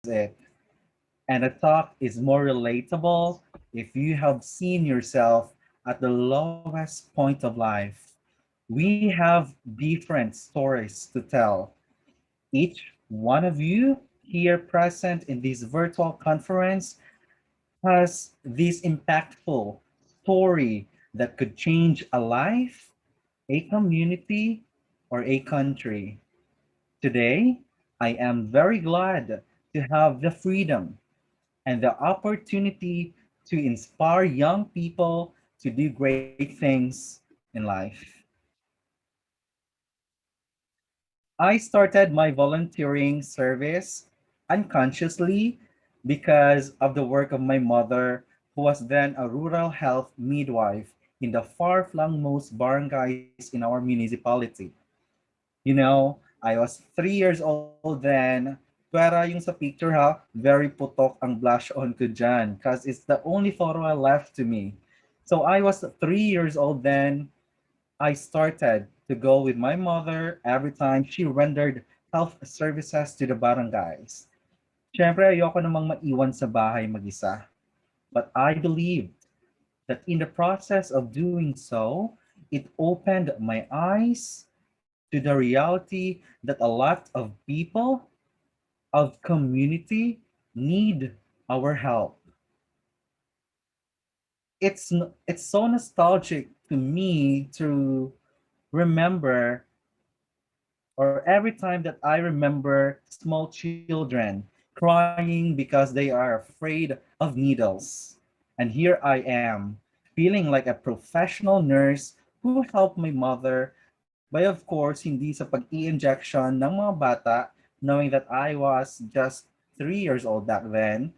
it. And a talk is more relatable if you have seen yourself at the lowest point of life. We have different stories to tell. Each one of you here present in this virtual conference has this impactful story that could change a life, a community, or a country. Today, I am very glad to have the freedom and the opportunity to inspire young people to do great things in life. I started my volunteering service unconsciously because of the work of my mother, who was then a rural health midwife in the far-flung most barangays in our municipality. You know, I was 3 years old then. Pero yung sa picture ha, very putok ang blush on ko dyan because it's the only photo I left to me. So I was 3 years old then. I started to go with my mother every time she rendered health services to the barangays. Siyempre, ayoko namang maiwan sa bahay mag-isa. But I believed that in the process of doing so, it opened my eyes to the reality that a lot of people, of community, need our help. It's so nostalgic to me to remember, or every time that I remember small children crying because they are afraid of needles. And here I am, feeling like a professional nurse who helped my mother by of course hindi sa pag-i-injection ng mga bata, knowing that I was just 3 years old back then,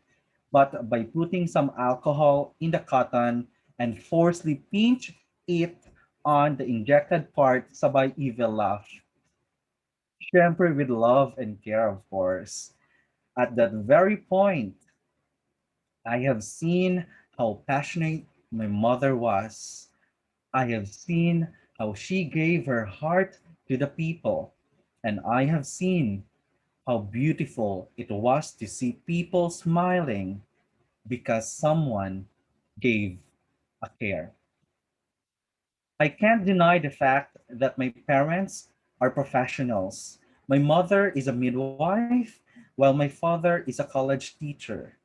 but by putting some alcohol in the cotton and forcefully pinch it on the injected part sabay evil laugh. Siyempre with love and care, of course. At that very point, I have seen how passionate my mother was. I have seen how she gave her heart to the people. And I have seen how beautiful it was to see people smiling because someone gave a care. I can't deny the fact that my parents are professionals. My mother is a midwife, while my father is a college teacher.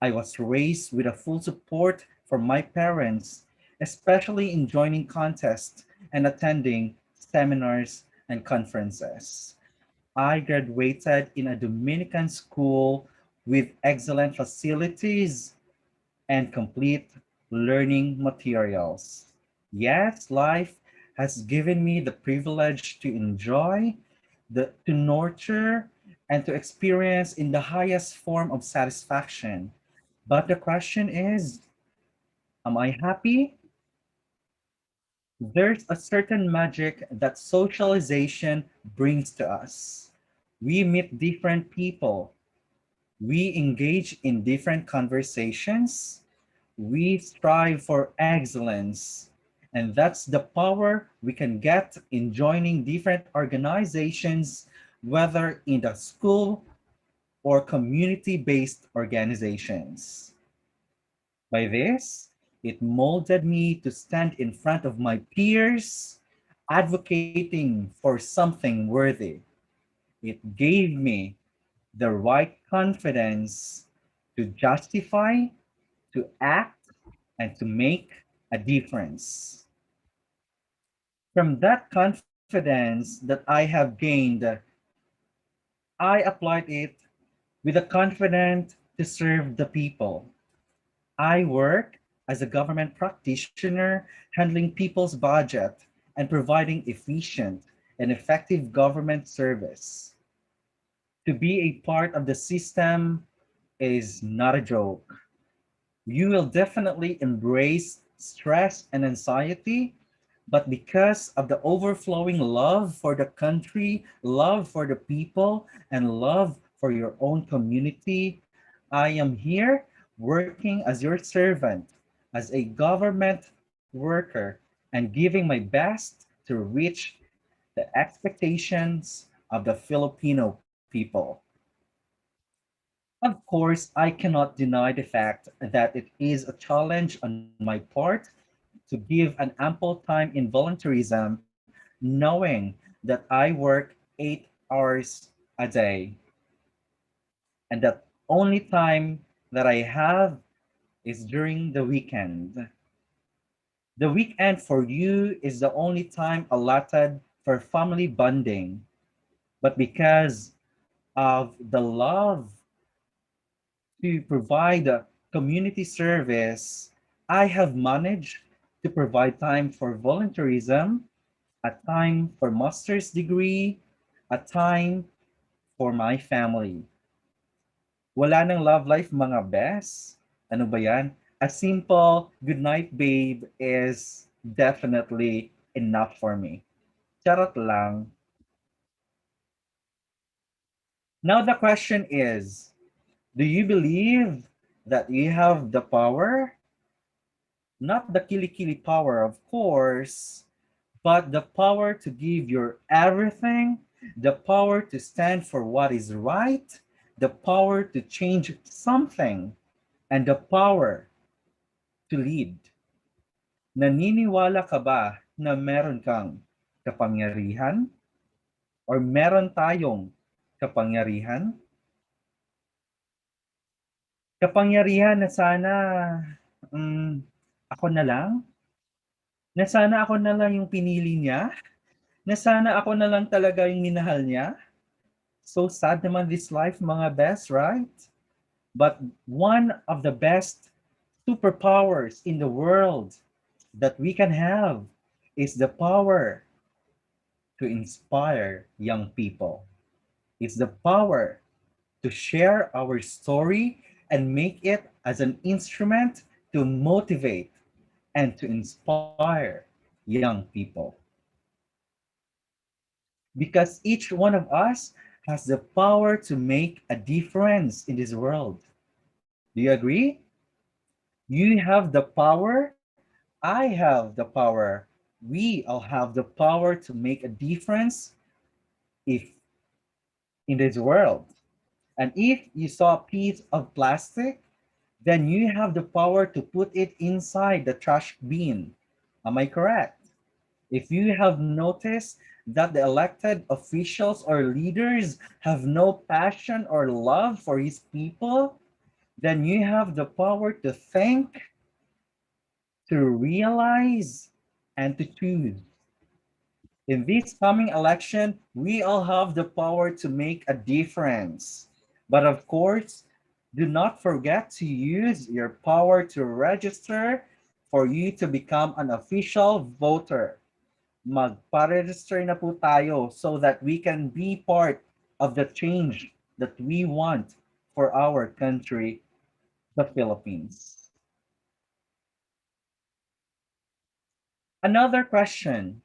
I was raised with a full support from my parents, especially in joining contests and attending seminars and conferences. I graduated in a Dominican school with excellent facilities and complete learning materials. Yes, life has given me the privilege to enjoy, to nurture, and to experience in the highest form of satisfaction. But the question is, am I happy? There's a certain magic that socialization brings to us. We meet different people. We engage in different conversations. We strive for excellence. And that's the power we can get in joining different organizations, whether in the school or community-based organizations. By this, it molded me to stand in front of my peers, advocating for something worthy. It gave me the right confidence to justify, to act, and to make a difference. From that confidence that I have gained, I applied it with a confidence to serve the people. I work as a government practitioner handling people's budget and providing efficient and effective government service. To be a part of the system is not a joke. You will definitely embrace stress and anxiety, but because of the overflowing love for the country, love for the people, and love for your own community, I am here working as your servant, as a government worker, and giving my best to reach the expectations of the Filipino people. Of course, I cannot deny the fact that it is a challenge on my part to give an ample time in volunteerism, knowing that I work 8 hours a day and that only time that I have is during the weekend. The weekend for you is the only time allotted for family bonding, but because of the love to provide a community service, I have managed to provide time for volunteerism, a time for master's degree, a time for my family. Wala nang love life mga best. Ano ba yan? A simple good night babe is definitely enough for me. Charot lang. Now the question is, do you believe that you have the power? Not the kili-kili power, of course, but the power to give your everything, the power to stand for what is right, the power to change something, and the power to lead. Naniniwala ka ba na meron kang kapangyarihan or meron tayong kapangyarihan? Kapangyarihan na sana mm, ako na lang, na sana ako na lang yung pinili niya, na sana ako na lang talaga yung minahal niya. So sad naman this life, mga best, right? But one of the best superpowers in the world that we can have is the power to inspire young people. It's the power to share our story and make it as an instrument to motivate and to inspire young people. Because each one of us has the power to make a difference in this world. Do you agree? You have the power. I have the power. We all have the power to make a difference if in this world. And if you saw a piece of plastic, then you have the power to put it inside the trash bin. Am I correct? If you have noticed that the elected officials or leaders have no passion or love for his people, then you have the power to think, to realize, and to choose. In this coming election, we all have the power to make a difference. But of course, do not forget to use your power to register for you to become an official voter. Magpa-register na po tayo so that we can be part of the change that we want for our country, the Philippines. Another question.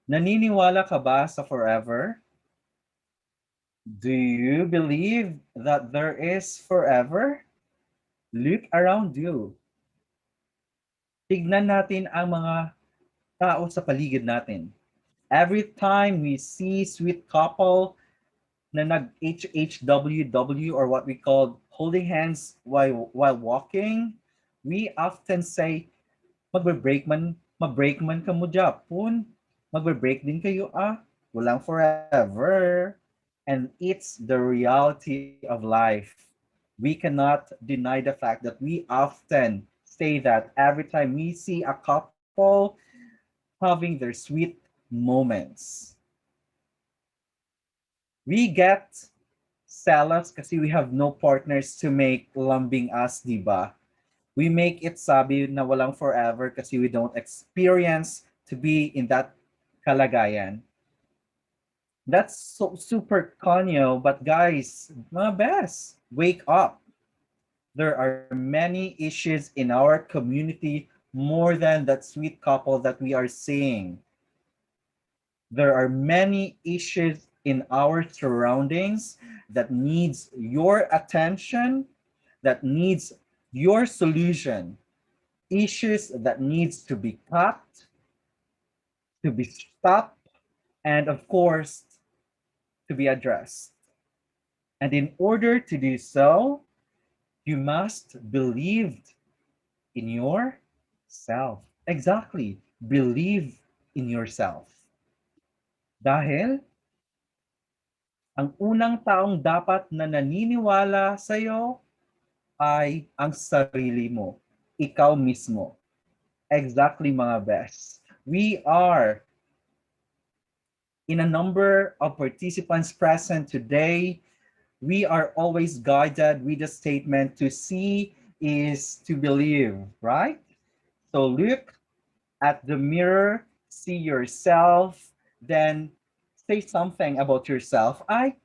Naniniwala ka ba sa forever? Do you believe that there is forever? Look around you. Tignan natin ang mga tao sa paligid natin. Every time we see sweet couple na nag-HHWW or what we call holding hands while walking, we often say, mag-break man ka mo Japon. Magbe-break din kayo Walang forever. And it's the reality of life. We cannot deny the fact that we often say that every time we see a couple having their sweet moments. We get jealous kasi we have no partners to make lambing us, di ba? We make it sabi na walang forever kasi we don't experience to be in that kalagayan. That's so super conyo, but guys, mga best, wake up. There are many issues in our community more than that sweet couple that we are seeing. There are many issues in our surroundings that needs your attention, that needs your solution, issues that needs to be cut, to be stopped, and of course, to be addressed. And in order to do so, you must believe in yourself. Exactly. Believe in yourself. Dahil ang unang taong dapat na naniniwala sa iyo ay ang sarili mo. Ikaw mismo. Exactly, mga best. We are in a number of participants present today. We are always guided with the statement to see is to believe, right? So look at the mirror, see yourself, then say something about yourself. Ay,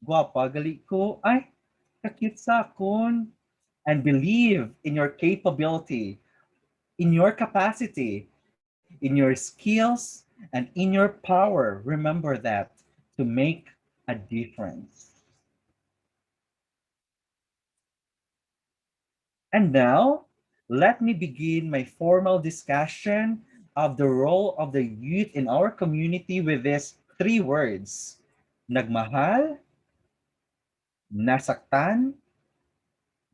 guwapa, gali ko. Ay, kakit sa akon. And believe in your capability, in your capacity, in your skills, and in your power. Remember that to make a difference. And now, let me begin my formal discussion of the role of the youth in our community with these three words: nagmahal, nasaktan,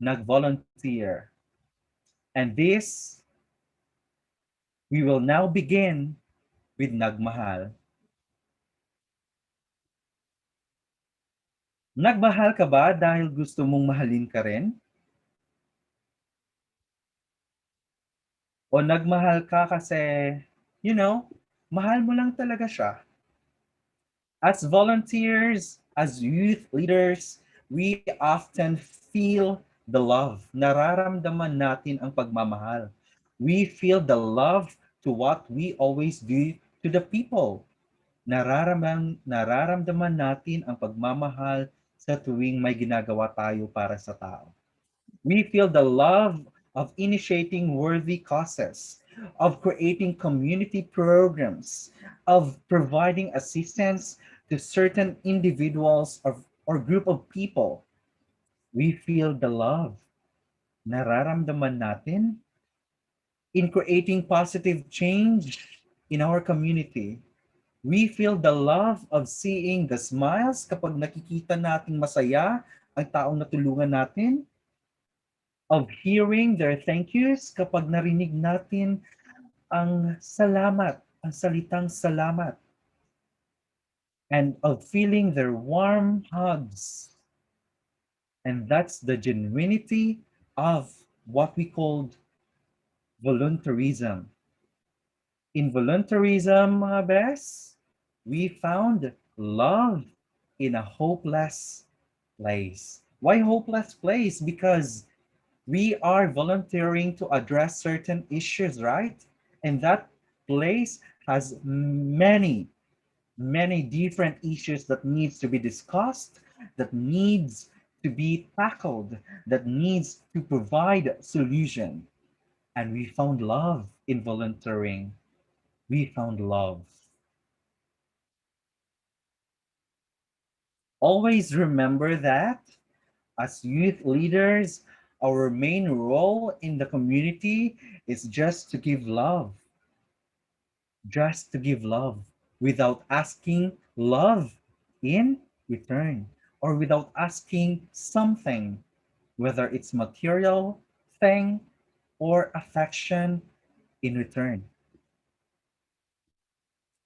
nagvolunteer. And this, we will now begin with nagmahal. Nagmahal ka ba dahil gusto mong mahalin ka rin? O nagmahal ka kasi, mahal mo lang talaga siya? As volunteers, as youth leaders, we often feel the love. Nararamdaman natin ang pagmamahal. We feel the love to what we always do to the people. Nararamdaman natin ang pagmamahal sa tuwing may ginagawa tayo para sa tao. We feel the love of initiating worthy causes, of creating community programs, of providing assistance to certain individuals or group of people. We feel the love. Nararamdaman natin in creating positive change in our community. We feel the love of seeing the smiles kapag nakikita nating masaya ang taong natulungan natin, of hearing their thank yous kapag narinig natin ang salamat, ang salitang salamat, and of feeling their warm hugs. And that's the genuinity of what we called voluntarism. In voluntarism, mga best, we found love in a hopeless place. Why hopeless place? Because we are volunteering to address certain issues, right? And that place has many different issues that needs to be discussed, that needs to be tackled, that needs to provide solution. And we found love in volunteering. We found love. Always remember that as youth leaders, our main role in the community is just to give love, just to give love without asking love in return or without asking something, whether it's material thing or affection in return.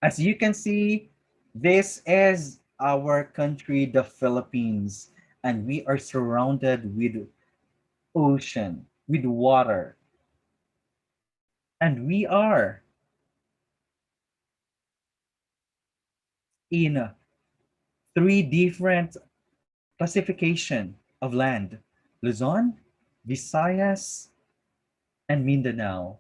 As you can see, this is our country, the Philippines, and we are surrounded with ocean, with water, and we are in three different classification of land: Luzon, Visayas, and Mindanao.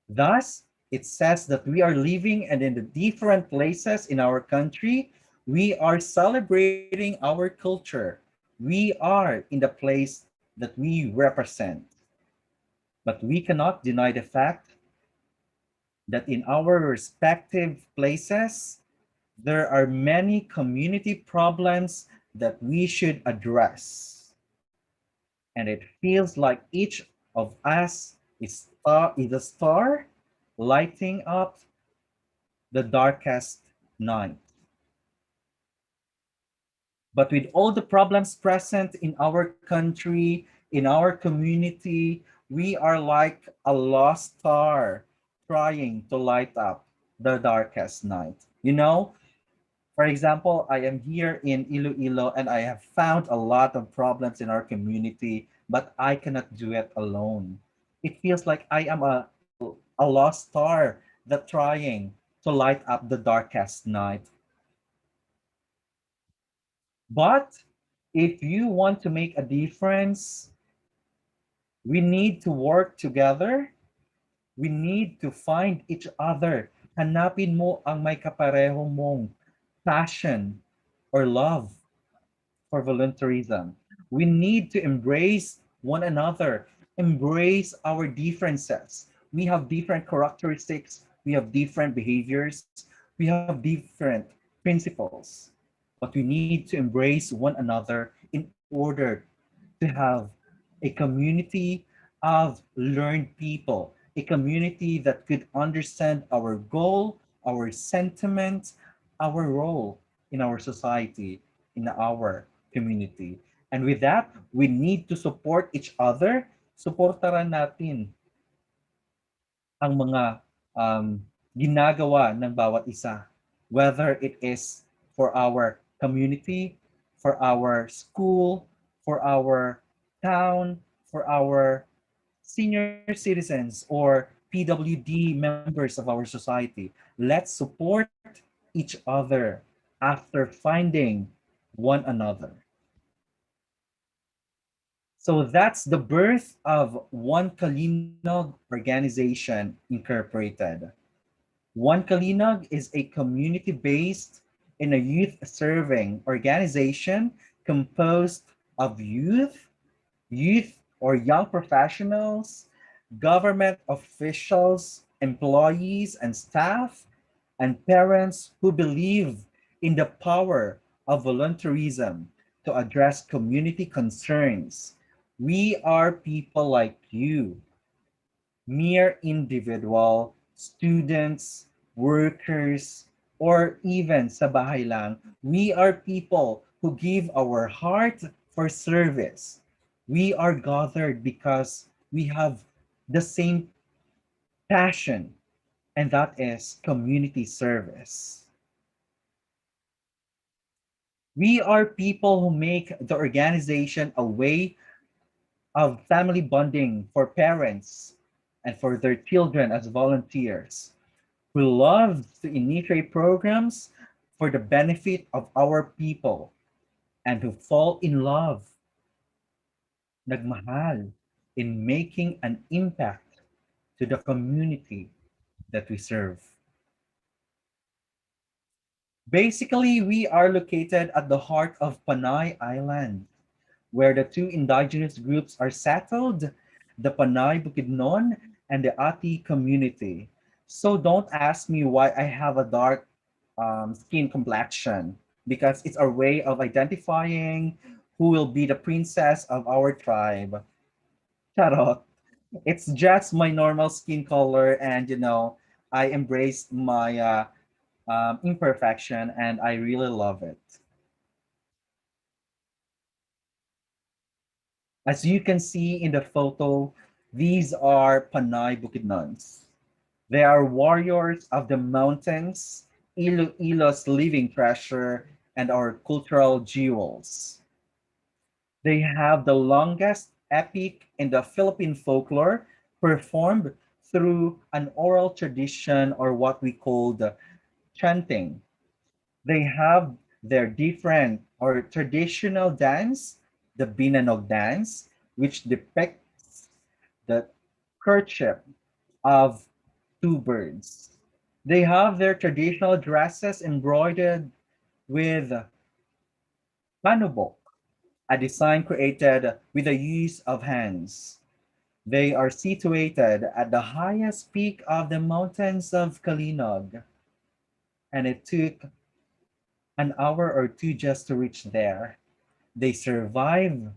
Thus, it says that we are living and in the different places in our country, we are celebrating our culture. We are in the place that we represent. But we cannot deny the fact that in our respective places, there are many community problems that we should address. And it feels like each of us is a star lighting up the darkest night. But with all the problems present in our country, in our community, we are like a lost star trying to light up the darkest night. You know, for example, I am here in Iloilo and I have found a lot of problems in our community, but I cannot do it alone. It feels like I am a lost star that trying to light up the darkest night. But if you want to make a difference, we need to work together. We need to find each other. Hanapin mo ang may kapareho mong passion or love for volunteerism. We need to embrace one another, embrace our differences. We have different characteristics, we have different behaviors, we have different principles, but we need to embrace one another in order to have a community of learned people, a community that could understand our goal, our sentiments, our role in our society, in our community. And with that, we need to support each other. Suportaran natin ang mga ginagawa ng bawat isa. Whether it is for our community, for our school, for our town, for our senior citizens or PWD members of our society. Let's support each other after finding one another. So that's the birth of One Kalinog Organization Incorporated. One Kalinog is a community-based and a youth-serving organization composed of youth or young professionals, government officials, employees and staff, and parents who believe in the power of volunteerism to address community concerns. We are people like you, mere individual, students, workers, or even sa bahay lang. We are people who give our heart for service. We are gathered because we have the same passion, and that is community service. We are people who make the organization a way of family bonding for parents and for their children as volunteers. We love to initiate programs for the benefit of our people and who fall in love, nagmahal, in making an impact to the community that we serve. Basically, we are located at the heart of Panay Island, where the two indigenous groups are settled, the Panay Bukidnon and the Ati community. So don't ask me why I have a dark skin complexion, because it's our way of identifying who will be the princess of our tribe. Charot. It's just my normal skin color, and I embrace my imperfection, and I really love it. As you can see in the photo, these are Panay Bukidnons. They are warriors of the mountains, Iloilo's living treasure, and our cultural jewels. They have the longest epic in the Philippine folklore, performed through an oral tradition, or what we call the chanting. They have their different or traditional dance, the Binanog dance, which depicts the courtship of two birds. They have their traditional dresses embroidered with panubok, a design created with the use of hands. They are situated at the highest peak of the mountains of Kalinog, and it took an hour or two just to reach there. They survive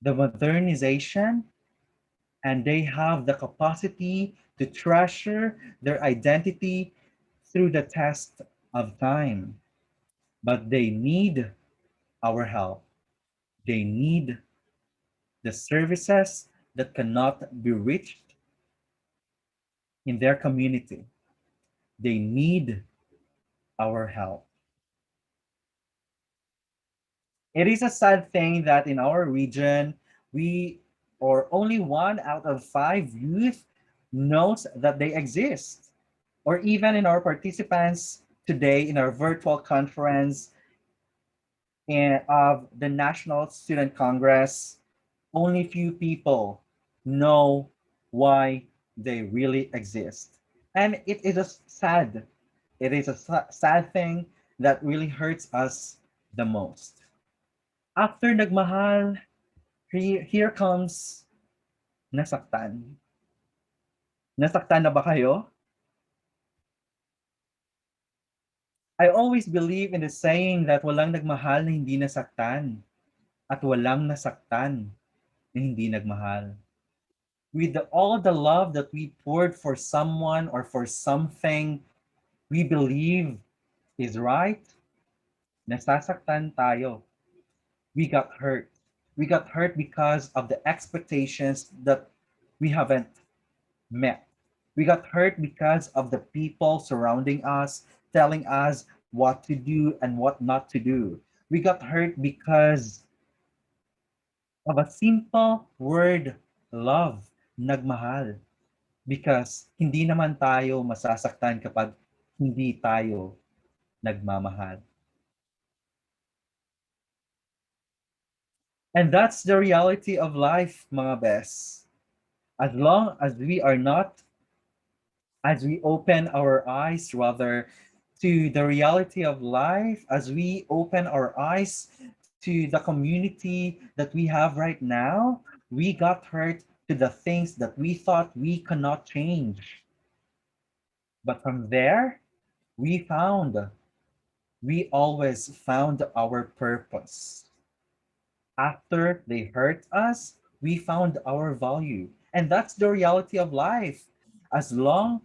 the modernization, and they have the capacity to treasure their identity through the test of time. but they need our help. They need the services that cannot be reached in their community. They need our help. It is a sad thing that in our region, we or only 1 out of 5 youth knows that they exist. Or even in our participants today in our virtual conference of the National Student Congress, only few people know why they really exist. And it is a sad, it is a sad thing that really hurts us the most. After nagmahal, here comes nasaktan. Nasaktan na ba kayo? I always believe in the saying that walang nagmahal na hindi nasaktan at walang nasaktan na hindi nagmahal. With all the love that we poured for someone or for something we believe is right, nasasaktan tayo. We got hurt. We got hurt because of the expectations that we haven't met. We got hurt because of the people surrounding us, telling us what to do and what not to do. We got hurt because of a simple word, love, nagmahal. Because hindi naman tayo masasaktan kapag hindi tayo nagmamahal. And that's the reality of life, mga bes. As long as we are not, as we open our eyes rather to the reality of life, as we open our eyes to the community that we have right now, we got hurt to the things that we thought we cannot change. But from there, we found, we always found our purpose. After they hurt us, we found our value. And that's the reality of life. As long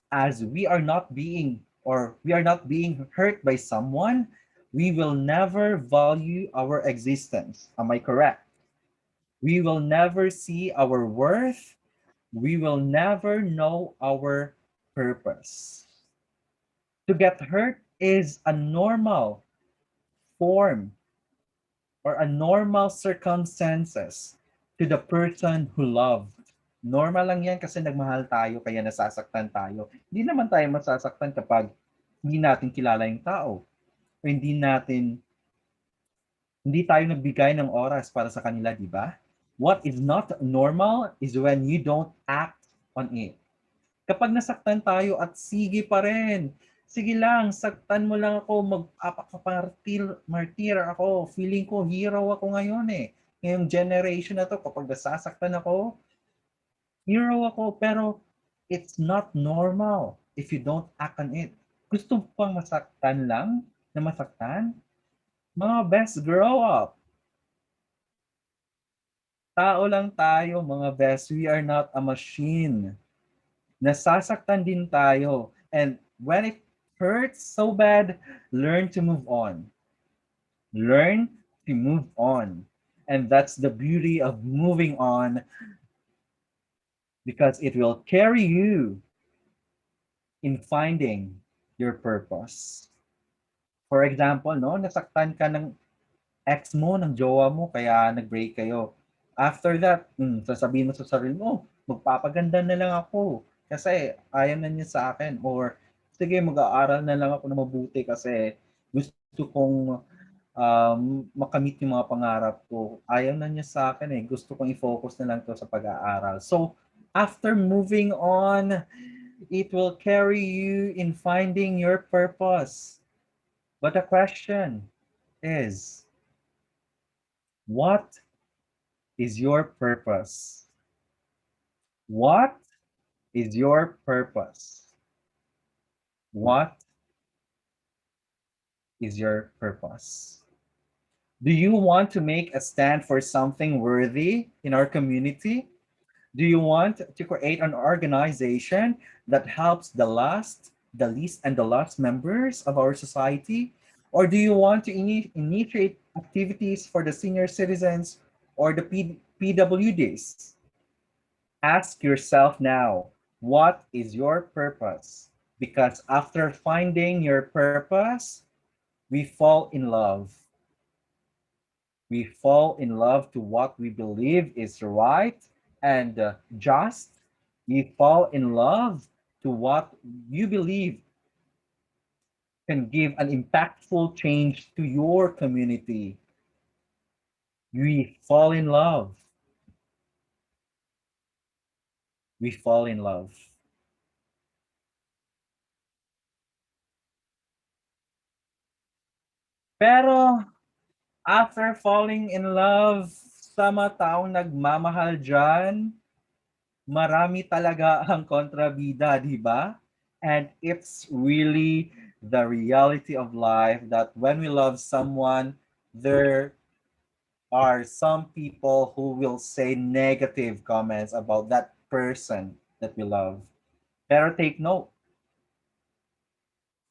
as we are not being or we are not being hurt by someone, we will never value our existence. Am I correct? We will never see our worth. We will never know our purpose. To get hurt is a normal form or a normal circumstances to the person who loved. Normal lang yan kasi nagmahal tayo kaya nasasaktan tayo. Hindi naman tayo masasaktan kapag hindi natin kilala yung tao. O hindi tayo nagbigay ng oras para sa kanila, di ba? What is not normal is when you don't act on it. Kapag nasaktan tayo at sige pa rin, sige lang, saktan mo lang ako, martir ako. Feeling ko hero ako ngayon eh. Ngayong generation na to, kapag nasasaktan ako, hero ako. Pero it's not normal if you don't act on it. Gusto pang masaktan lang na masaktan? Mga best, grow up. Tao lang tayo, mga best. We are not a machine. Nasasaktan din tayo. And when it hurts so bad, learn to move on. Learn to move on. And that's the beauty of moving on because it will carry you in finding your purpose. For example, no, nasaktan ka ng ex mo, ng jowa mo, kaya nag-break kayo. After that, sasabihin mo sa sarili mo, magpapaganda na lang ako kasi ayaw na niya sa akin. Or, sige, mag-aaral na lang ako na mabuti kasi gusto kong makamit yung mga pangarap ko. Ayaw na niya sa akin eh. Gusto kong i-focus na lang to sa pag-aaral. So, after moving on, it will carry you in finding your purpose. But the question is, what is your purpose? What is your purpose? What is your purpose? Do you want to make a stand for something worthy in our community? Do you want to create an organization that helps the least, and the lost members of our society? Or do you want to initiate activities for the senior citizens or the PWDs? Ask yourself now, what is your purpose? Because after finding your purpose, we fall in love. We fall in love to what we believe is right and just. We fall in love to what you believe can give an impactful change to your community. We fall in love. We fall in love. Pero after falling in love sa mga taong nagmamahal dyan, marami talaga ang kontrabida, di ba? And it's really the reality of life that when we love someone, there are some people who will say negative comments about that person that we love. Pero take note,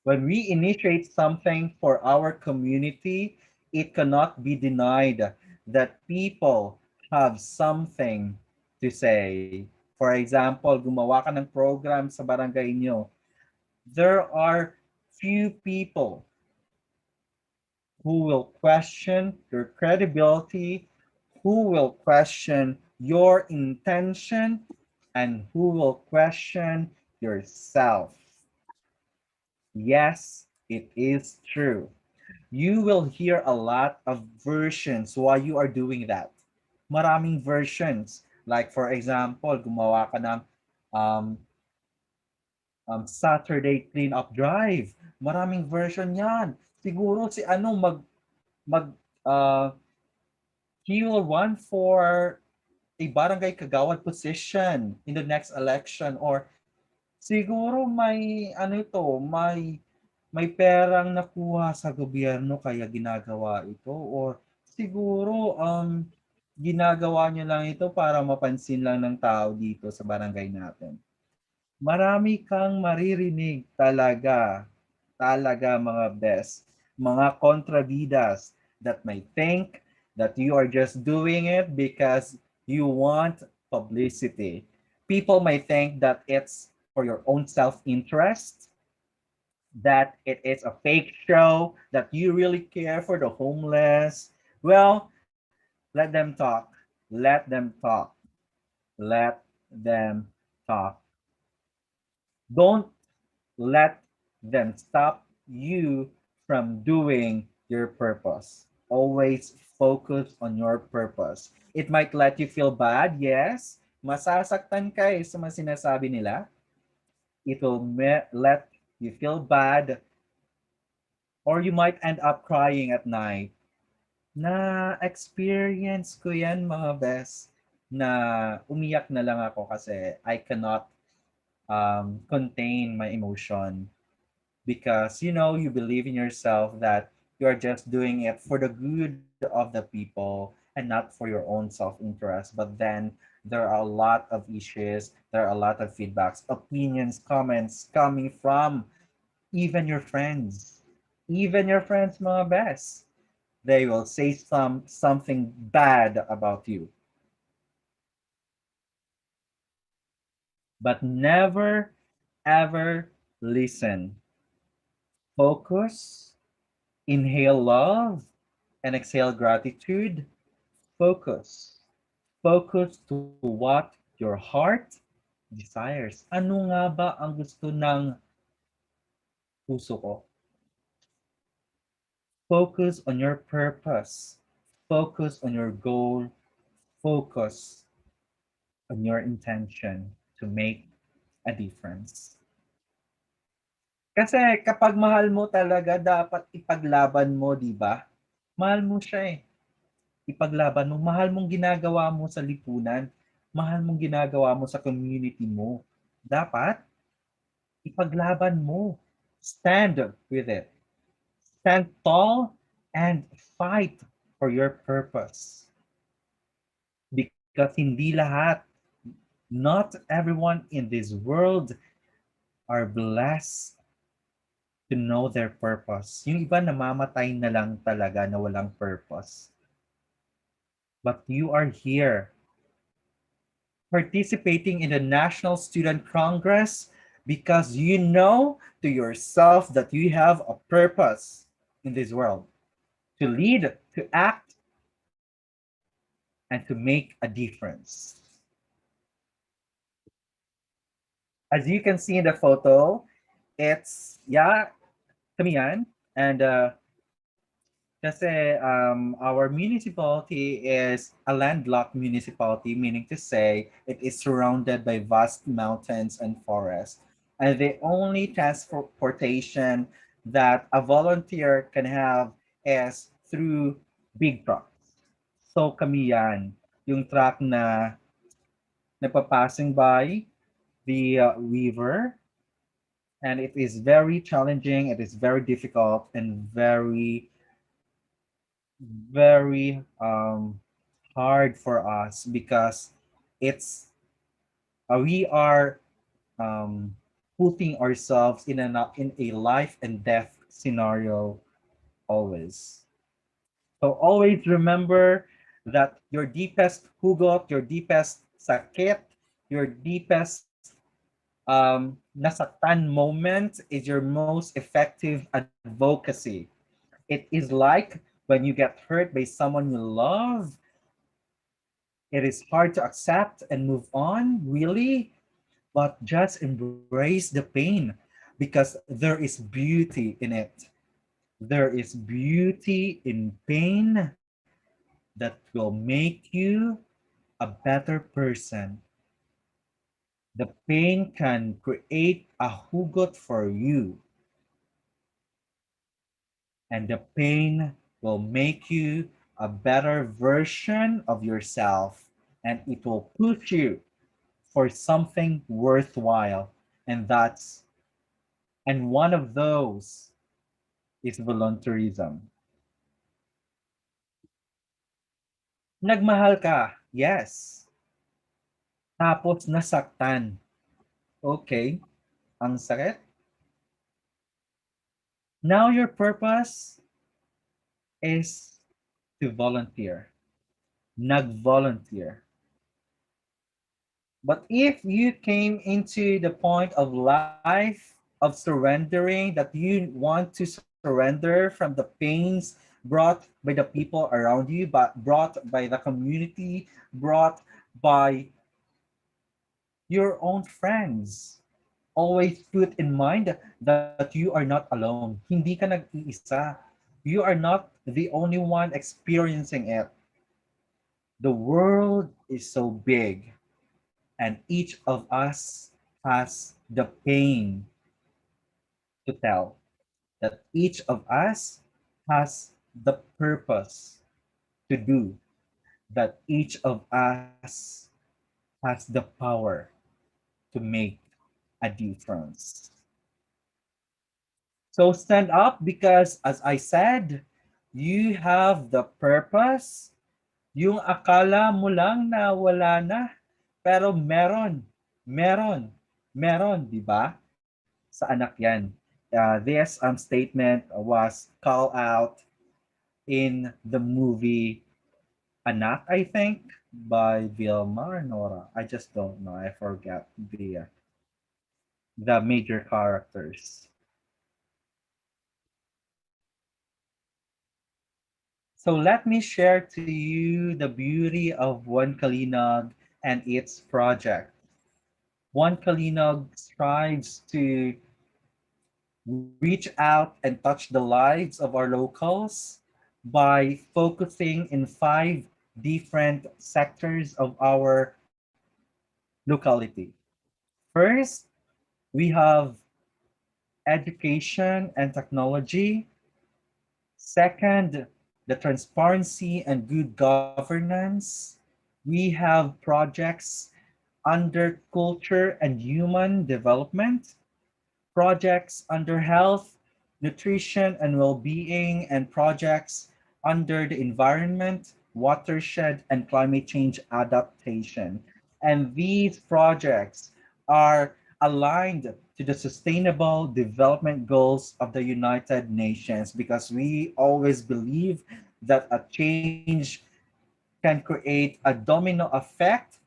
when we initiate something for our community, it cannot be denied that people have something to say. For example, gumawa ka ng program sa barangay nyo. There are few people who will question your credibility, who will question your intention, and who will question yourself. Yes, it is true. You will hear a lot of versions while you are doing that. Maraming versions. Like for example, gumawa ka ng um, Saturday cleanup drive. Maraming version yan. Siguro si ano mag uh, he will run for a barangay kagawad position in the next election, or siguro may ano ito, may perang nakuha sa gobyerno kaya ginagawa ito, or siguro ginagawa niya lang ito para mapansin lang ng tao dito sa barangay natin. Marami kang maririnig talaga, talaga mga best, mga kontrabidas that may think that you are just doing it because you want publicity. People may think that it's for your own self-interest, that it is a fake show, that you really care for the homeless. Well, let them talk. Let them talk. Let them talk. Don't let them stop you from doing your purpose. Always focus on your purpose. It might let you feel bad, yes. Masasaktan ka sa mga sinasabi nila. It will let you feel bad, or you might end up crying at night. Na-experience ko yan mga best, na umiyak na lang ako kasi I cannot contain my emotion, because you know you believe in yourself that you're just doing it for the good of the people and not for your own self-interest. But then there are a lot of issues, there are a lot of feedbacks, opinions, comments coming from even your friends. Even your friends, mga best. They will say something bad about you. But never ever listen. Focus, inhale love, and exhale gratitude. Focus. Focus to what your heart desires. Ano nga ba ang gusto ng puso ko? Focus on your purpose. Focus on your goal. Focus on your intention to make a difference. Kasi kapag mahal mo talaga, dapat ipaglaban mo, di ba? Mahal mo siya eh. Ipaglaban mo. Mahal mong ginagawa mo sa lipunan. Mahal mong ginagawa mo sa community mo. Dapat ipaglaban mo. Stand with it. Stand tall and fight for your purpose. Because hindi lahat, not everyone in this world are blessed to know their purpose. Yung iba namamatay na lang talaga na walang purpose. But you are here participating in the National Student Congress because you know to yourself that you have a purpose in this world to lead, to act, and to make a difference. As you can see in the photo, it's, yeah, kami yan. And kasi our municipality is a landlocked municipality, meaning to say it is surrounded by vast mountains and forests. And the only transportation that a volunteer can have is through big trucks. So kami yan, yung truck na nagpa-passing by the river, and it is very challenging, it is very difficult, and very hard for us because it's we are um, putting ourselves in a life and death scenario always. So always remember that your deepest hugot, your deepest sakit, your deepest nasaktan moment is your most effective advocacy. It is like when you get hurt by someone you love, it is hard to accept and move on, really, but just embrace the pain because there is beauty in it. There is beauty in pain that will make you a better person. The pain can create a hugot for you, and the pain will make you a better version of yourself, and it will push you for something worthwhile. And that's and one of those is volunteerism. Nagmahal ka, yes. Tapos nasaktan. Okay, ang sakit. Now your purpose is to volunteer. Nag-volunteer. But if you came into the point of life of surrendering, that you want to surrender from the pains brought by the people around you, but brought by the community, brought by your own friends, always put in mind that you are not alone. Hindi ka nag-iisa. You are not the only one experiencing it. The world is so big, and each of us has the pain to tell, that each of us has the purpose to do, that each of us has the power to make a difference. So stand up because, as I said, you have the purpose. Yung akala mo lang na wala na, pero meron, di ba? Sa anak yan. This statement was called out in the movie Anak, I think, by Vilma or Nora. I just don't know. I forget the major characters. So let me share to you the beauty of One Kalinog and its project. One Kalinog strives to reach out and touch the lives of our locals by focusing in 5 different sectors of our locality. First, we have education and technology. Second, the transparency and good governance. We have projects under culture and human development, projects under health, nutrition and well-being, and projects under the environment, watershed, and climate change adaptation. And these projects are aligned to the Sustainable Development Goals of the United Nations, because we always believe that a change can create a domino effect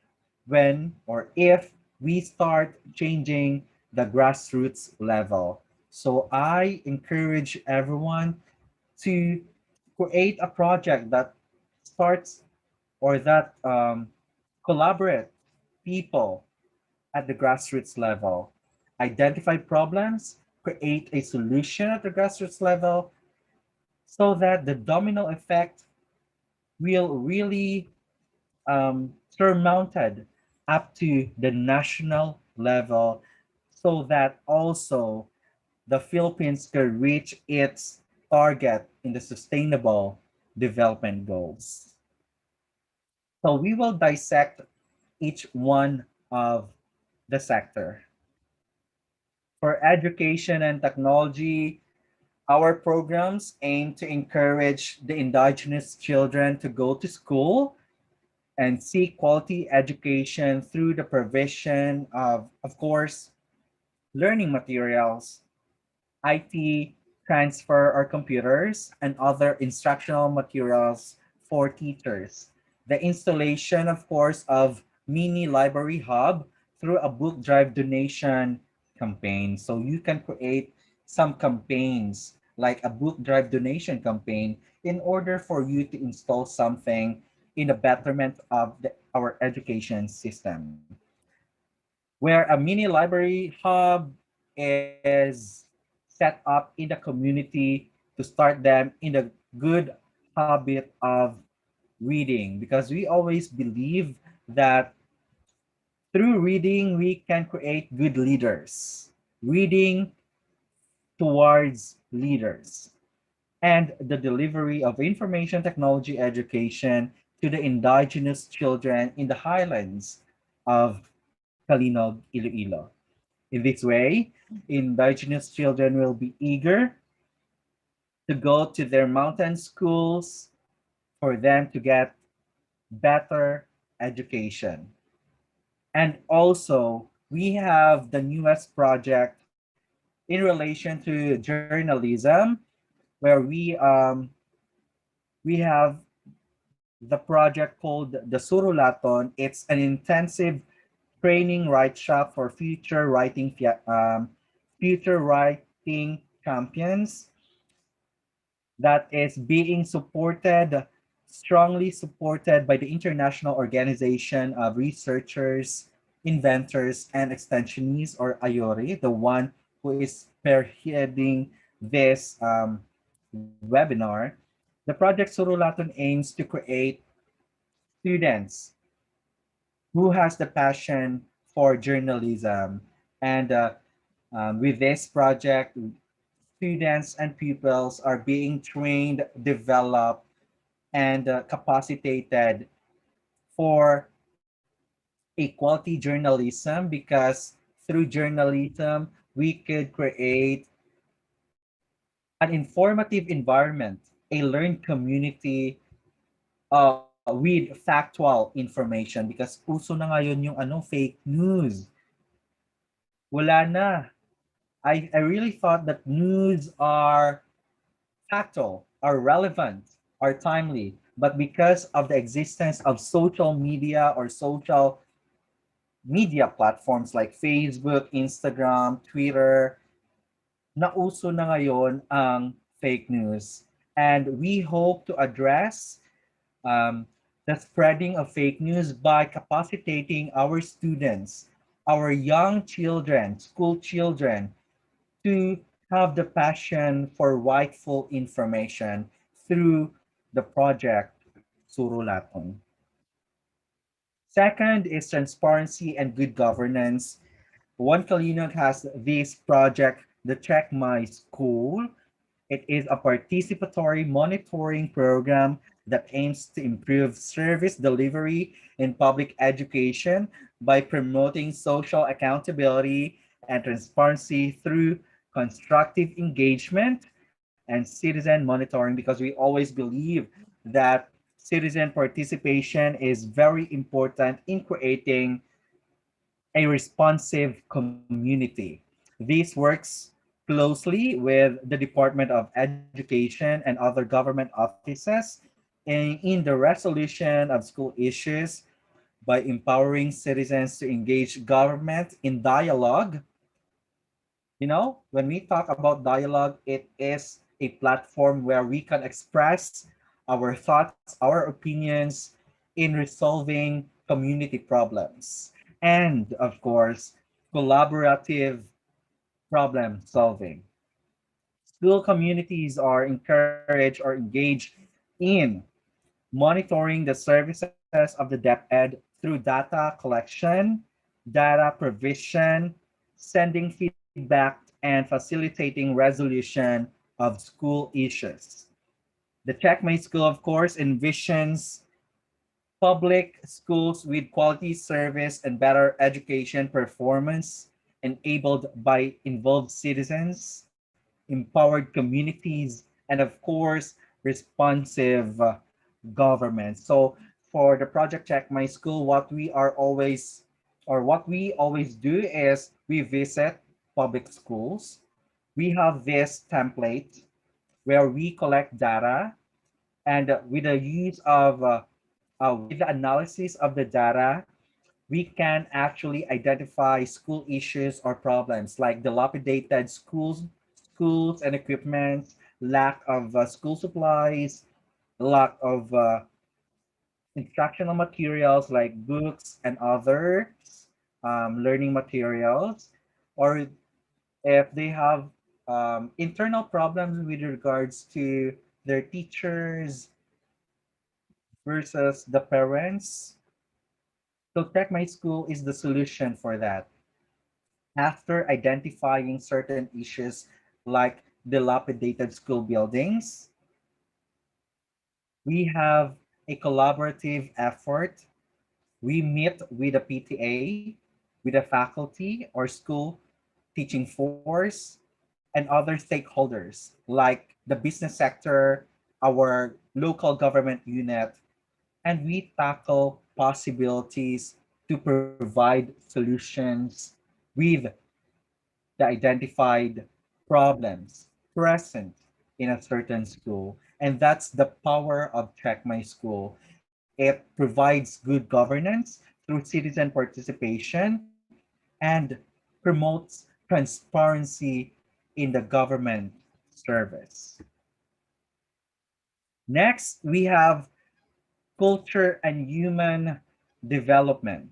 when or if we start changing the grassroots level. So I encourage everyone to create a project that starts or that collaborate people at the grassroots level, identify problems, create a solution at the grassroots level, so that the domino effect will really surmounted up to the national level, so that also the Philippines can reach its target in the sustainable development goals. So we will dissect each one of the sector. For education and technology, our programs aim to encourage the indigenous children to go to school and seek quality education through the provision of course, learning materials, IT, transfer or computers, and other instructional materials for teachers. The installation, of course, of mini library hub through a book drive donation campaign. So you can create some campaigns like a book drive donation campaign in order for you to install something in the betterment of our education system, where a mini library hub is set up in the community to start them in the good habit of reading, because we always believe that through reading we can create good leaders. Reading towards leaders, and the delivery of information technology education to the indigenous children in the highlands of Kalinog, Iloilo. In this way, indigenous children will be eager to go to their mountain schools for them to get better education. And also, we have the newest project in relation to journalism, where we have the project called the Surulaton. It's an intensive training write shop for future writing champions that is being supported, strongly supported by the International Organization of Researchers, Inventors, and Extensionists, or IORI, the one who is spearheading this webinar. The project Surulaton aims to create students who has the passion for journalism. And with this project, students and pupils are being trained, developed, and capacitated for a quality journalism, because through journalism, we could create an informative environment, a learned community with factual information, because uso na ngayon yung fake news. Wala na. I really thought that news are factual, are relevant, are timely. But because of the existence of social media or social media platforms like Facebook, Instagram, Twitter, nauso na ngayon ang fake news. And we hope to address um, the spreading of fake news by capacitating our students, our young children, school children, to have the passion for rightful information through the project Surulaton. Second is transparency and good governance. One Kalinog has this project, the Check My School. It is a participatory monitoring program that aims to improve service delivery in public education by promoting social accountability and transparency through constructive engagement and citizen monitoring, because we always believe that citizen participation is very important in creating a responsive community. This works closely with the Department of Education and other government offices in the resolution of school issues by empowering citizens to engage government in dialogue. You know, when we talk about dialogue, it is a platform where we can express our thoughts, our opinions in resolving community problems. And of course, collaborative problem solving. School communities are encouraged or engaged in monitoring the services of the DepEd through data collection, data provision, sending feedback, and facilitating resolution of school issues. The Checkmate School, of course, envisions public schools with quality service and better education performance enabled by involved citizens, empowered communities, and of course, responsive government. So for the Project Check My School, what we always do is we visit public schools. We have this template where we collect data, and with the use of with the analysis of the data, we can actually identify school issues or problems like dilapidated schools and equipment, lack of school supplies, lack of instructional materials like books and other learning materials, or if they have internal problems with regards to their teachers versus the parents. So Check My School is the solution for that. After identifying certain issues like dilapidated school buildings, we have a collaborative effort. We meet with the PTA, with the faculty or school teaching force, and other stakeholders like the business sector, our local government unit, and we tackle possibilities to provide solutions with the identified problems present in a certain school. And that's the power of Check My School. It provides good governance through citizen participation and promotes transparency in the government service. Next, we have culture and human development.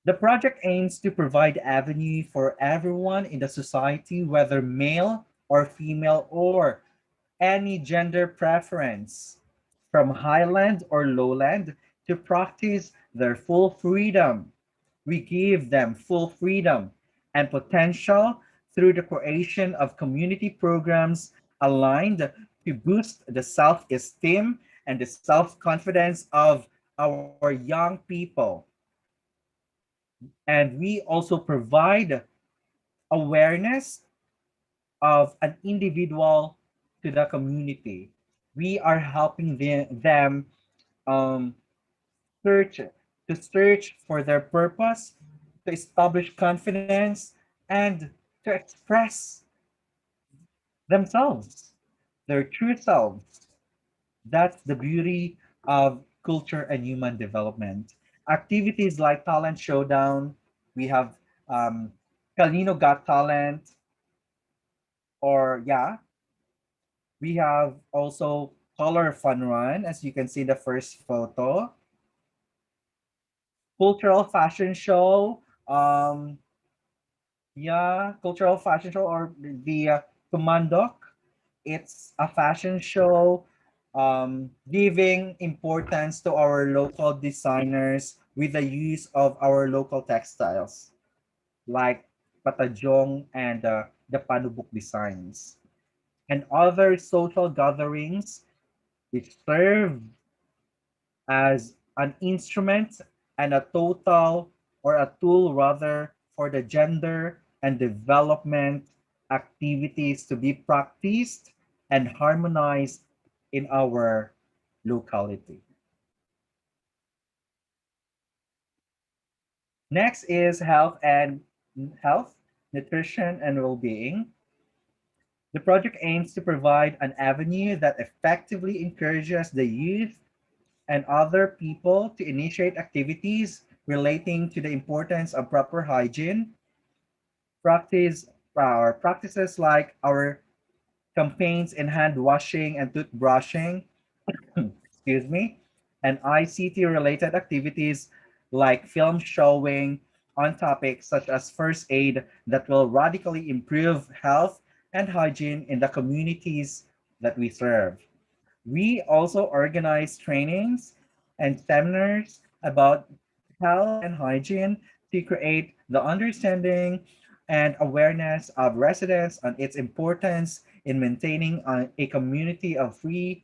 The project aims to provide avenue for everyone in the society, whether male or female or any gender preference, from highland or lowland, to practice their full freedom. We give them full freedom and potential through the creation of community programs aligned to boost the self-esteem and the self-confidence of our young people. And we also provide awareness of an individual to the community. We are helping them um, search for their purpose, to establish confidence, and to express themselves, their true selves. That's the beauty of culture and human development. Activities like Talent Showdown, we have um, Kalino Got Talent, or yeah, we have also Color Fun Run, as you can see the first photo, cultural fashion show, yeah, cultural fashion show, or the Tumandok. It's a fashion show giving importance to our local designers with the use of our local textiles like Patajong and the Panubuk designs. And other social gatherings which serve as an instrument and a total or a tool rather for the gender and development activities to be practiced and harmonized in our locality. Next is health, nutrition, and well-being. The project aims to provide an avenue that effectively encourages the youth and other people to initiate activities relating to the importance of proper hygiene, practice our practices like our campaigns in hand washing and toothbrushing, excuse me, and ICT related activities like film showing on topics such as first aid that will radically improve health and hygiene in the communities that we serve. We also organize trainings and seminars about health and hygiene to create the understanding and awareness of residents on its importance in maintaining a community free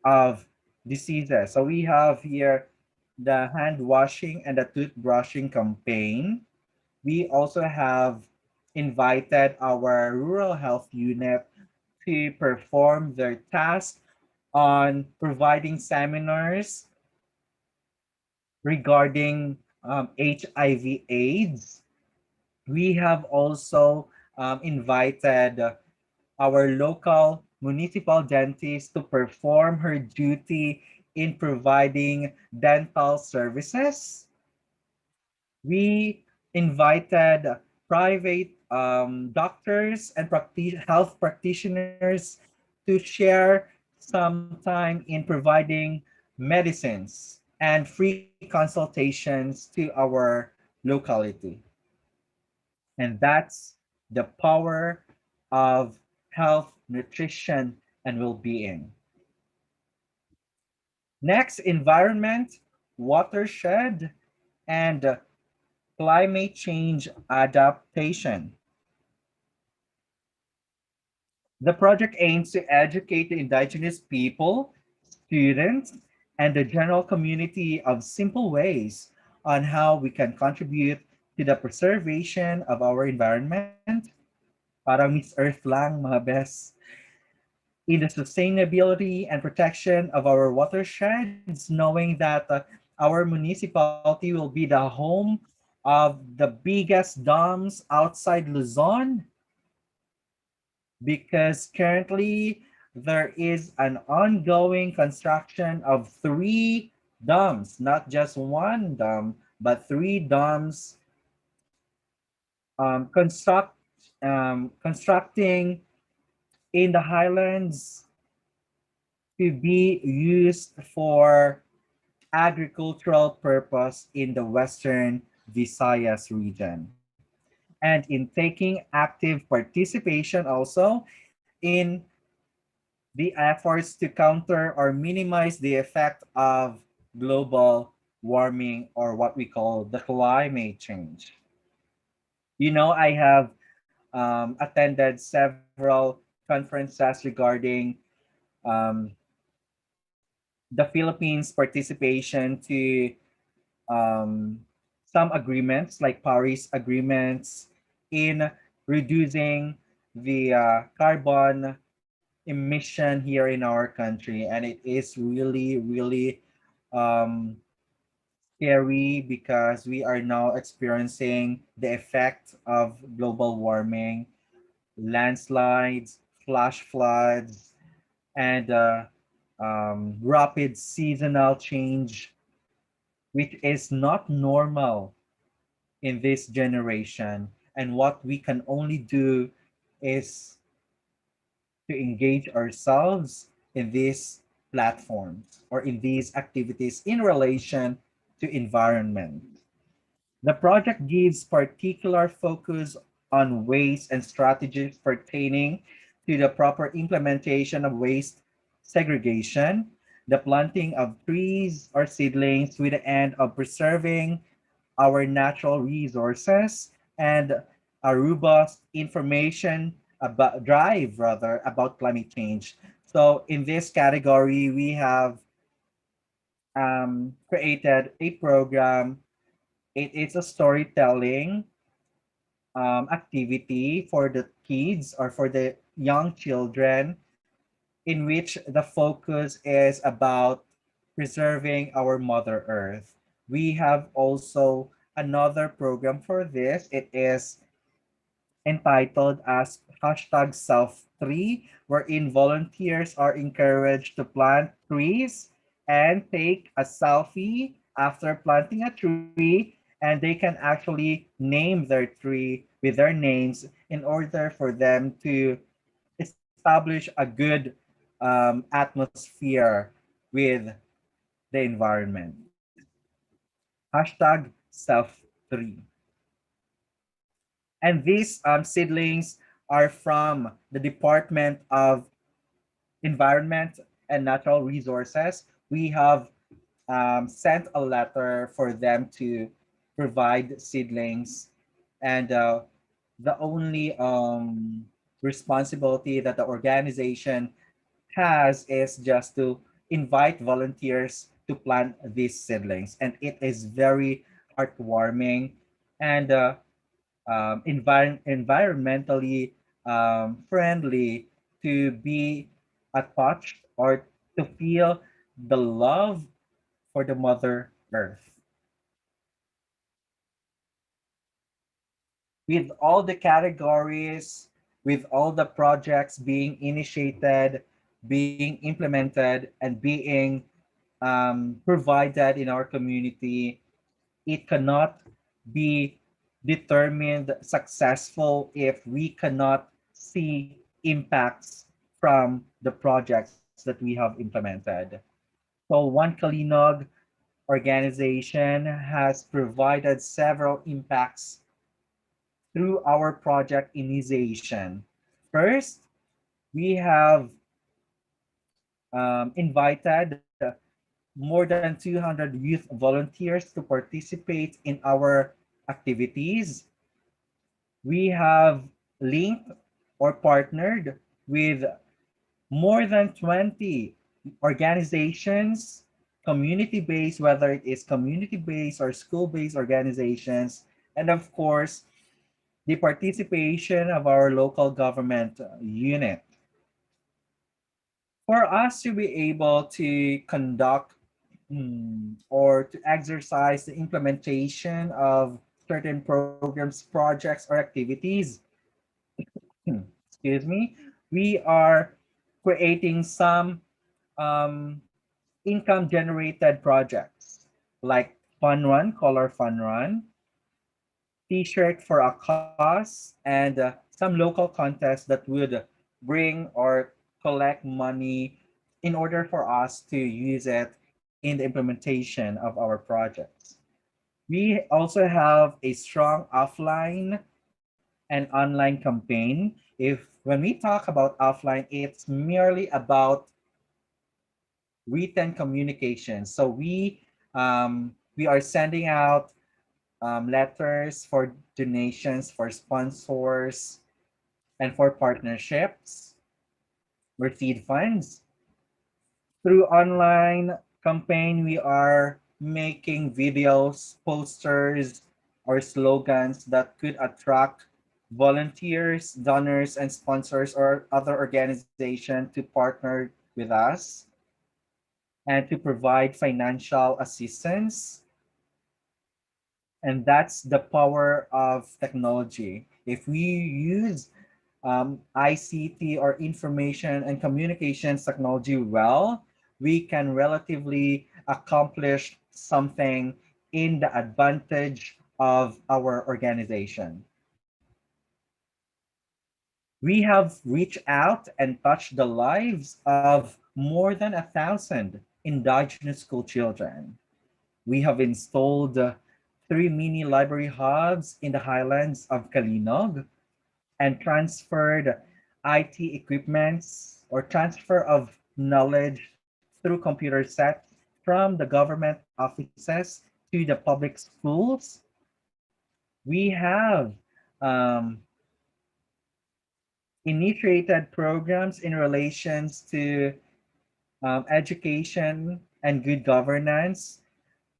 of diseases. So we have here the hand washing and the toothbrushing campaign. We also have invited our rural health unit to perform their task on providing seminars regarding HIV/AIDS. We have also invited our local municipal dentist to perform her duty in providing dental services. We invited private doctors and health practitioners to share some time in providing medicines and free consultations to our locality. And that's the power of health, nutrition, and well being. Next, environment, watershed, and climate change adaptation. The project aims to educate the indigenous people, students, and the general community of simple ways on how we can contribute to the preservation of our environment. Parang Miss Earth lang, mga best. In the sustainability and protection of our watersheds, knowing that our municipality will be the home of the biggest dams outside Luzon, because currently there is an ongoing construction of three dams, not just one dam, but three dams constructing in the highlands to be used for agricultural purpose in the Western Visayas region. And in taking active participation also in the efforts to counter or minimize the effect of global warming, or what we call the climate change. You know, I have attended several conferences regarding um, the Philippines' participation to um, some agreements like Paris agreements in reducing the carbon emission here in our country. And it is really, really um, scary because we are now experiencing the effect of global warming, landslides, flash floods, and rapid seasonal change, which is not normal in this generation. And what we can only do is to engage ourselves in these platforms or in these activities in relation to environment. The project gives particular focus on ways and strategies pertaining to the proper implementation of waste segregation, the planting of trees or seedlings with the end of preserving our natural resources, and a robust information about drive rather about climate change. So in this category, we have created a program. It is a storytelling activity for the kids or for the young children, in which the focus is about preserving our Mother Earth. We have also another program for this. It is entitled as hashtag self3, wherein volunteers are encouraged to plant trees and take a selfie after planting a tree, and they can actually name their tree with their names in order for them to establish a good atmosphere with the environment. Hashtag self3. And these seedlings are from the Department of Environment and Natural Resources. We have sent a letter for them to provide seedlings, and the only responsibility that the organization has is just to invite volunteers to plant these seedlings, and it is very heartwarming and environmentally friendly to be attached or to feel the love for the Mother Earth. With all the categories, with all the projects being initiated, being implemented, and being provided in our community, it cannot be determined successful if we cannot see impacts from the projects that we have implemented. So One Kalinog organization has provided several impacts through our project initiation. First, we have invited more than 200 youth volunteers to participate in our activities. We have linked or partnered with more than 20 organizations, community based, whether it is community based or school based organizations, and of course, the participation of our local government unit. For us to be able to conduct or to exercise the implementation of certain programs, projects, or activities, excuse me, we are creating some um, income generated projects like Fun Run, Color Fun Run, T-shirt for a cause, and some local contests that would bring or collect money in order for us to use it in the implementation of our projects. We also have a strong offline and online campaign. If when we talk about offline, it's merely about written communication. So we are sending out letters for donations, for sponsors, and for partnerships, receive funds. Through online campaign, we are making videos, posters, or slogans that could attract volunteers, donors, and sponsors or other organizations to partner with us and to provide financial assistance. And that's the power of technology. If we use ICT or information and communications technology well, we can relatively accomplish something in the advantage of our organization. We have reached out and touched the lives of more than 1,000 indigenous school children. We have installed three mini library hubs in the highlands of Kalinog and transferred IT equipments or transfer of knowledge through computer sets from the government offices to the public schools. We have um, initiated programs in relations to education and good governance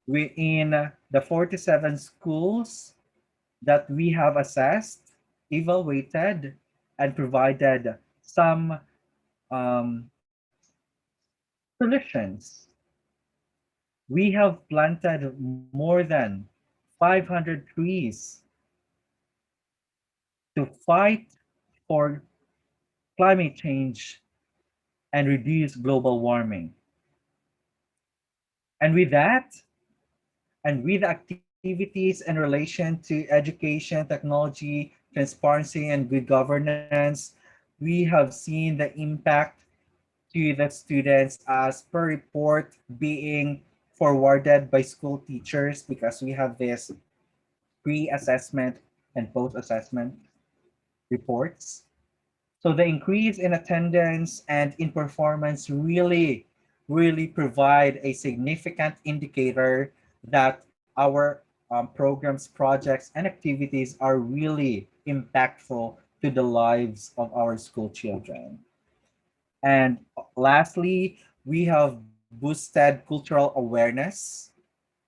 within the 47 schools that we have assessed, evaluated, and provided some um, solutions. We have planted more than 500 trees to fight for climate change and reduce global warming. And with that, and with activities in relation to education, technology, transparency, and good governance, we have seen the impact to the students as per report being forwarded by school teachers because we have this pre-assessment and post-assessment reports. So the increase in attendance and in performance really provide a significant indicator that our programs, projects, and activities are really impactful to the lives of our school children. And lastly, we have boosted cultural awareness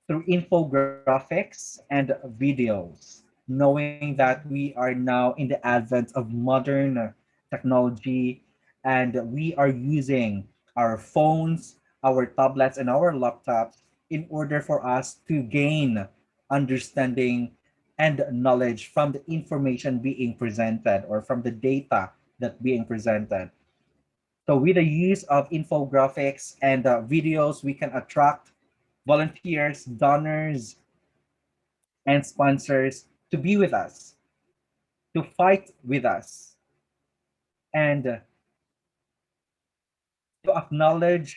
through infographics and videos, knowing that we are now in the advent of modern technology and we are using our phones, our tablets, and our laptops in order for us to gain understanding and knowledge from the information being presented or from the data that being presented. So with the use of infographics and videos, we can attract volunteers, donors, and sponsors to be with us, to fight with us, and to acknowledge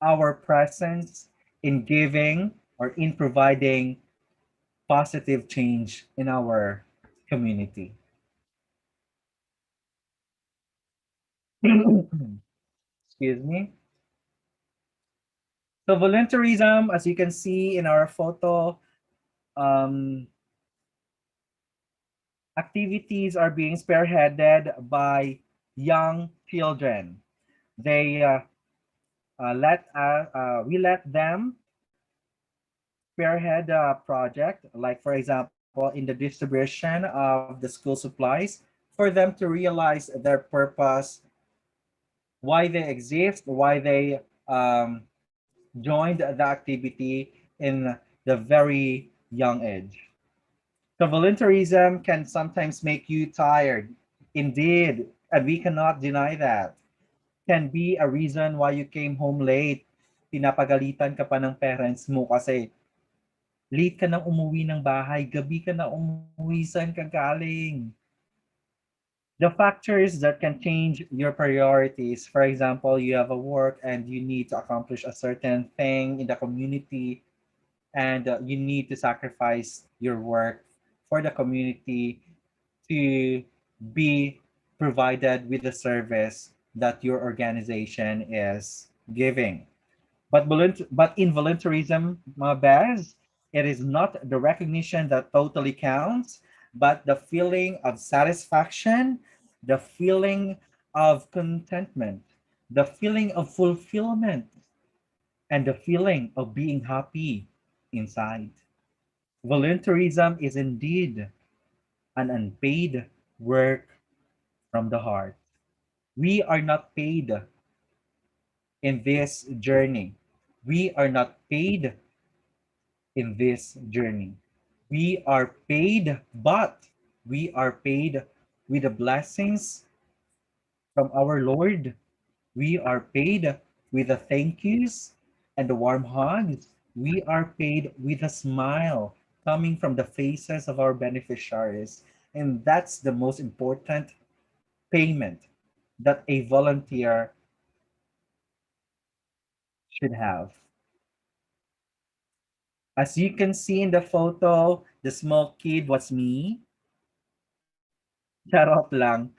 our presence in giving or in providing positive change in our community. Excuse me. So volunteerism, as you can see in our photo, um, activities are being spearheaded by young children. They we let them spearhead a project, like for example, in the distribution of the school supplies, for them to realize their purpose, why they exist, why they joined the activity in the very young age. So volunteerism can sometimes make you tired. Indeed, and we cannot deny that. Can be a reason why you came home late. Pinapagalitan ka pa ng parents mo kasi late ka nang umuwi ng bahay, gabi ka na umuwi, saan ka galing? The factors that can change your priorities. For example, you have a work and you need to accomplish a certain thing in the community and you need to sacrifice your work for the community to be provided with the service that your organization is giving. But in volunteerism, mga Baz, it is not the recognition that totally counts, but the feeling of satisfaction, the feeling of contentment, the feeling of fulfillment, and the feeling of being happy inside. Volunteerism is indeed an unpaid work from the heart. We are not paid in this journey. We are not paid in this journey. We are paid, but we are paid with the blessings from our Lord. We are paid with the thank yous and the warm hugs. We are paid with a smile coming from the faces of our beneficiaries. And that's the most important payment that a volunteer should have. As you can see in the photo, the small kid was me. Charot lang.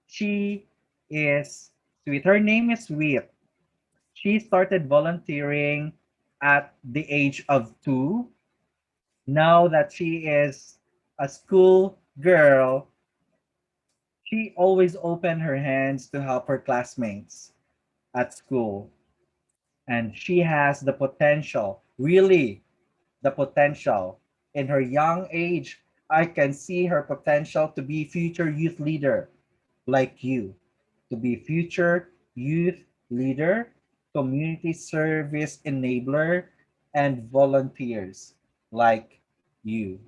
She is sweet. Her name is Sweet. She started volunteering at the age of 2. Now that she is a school girl, she always opened her hands to help her classmates at school. And she has the potential, really the potential. In her young age, I can see her potential to be future youth leader like you, to be future youth leader, community service enabler, and volunteers like you.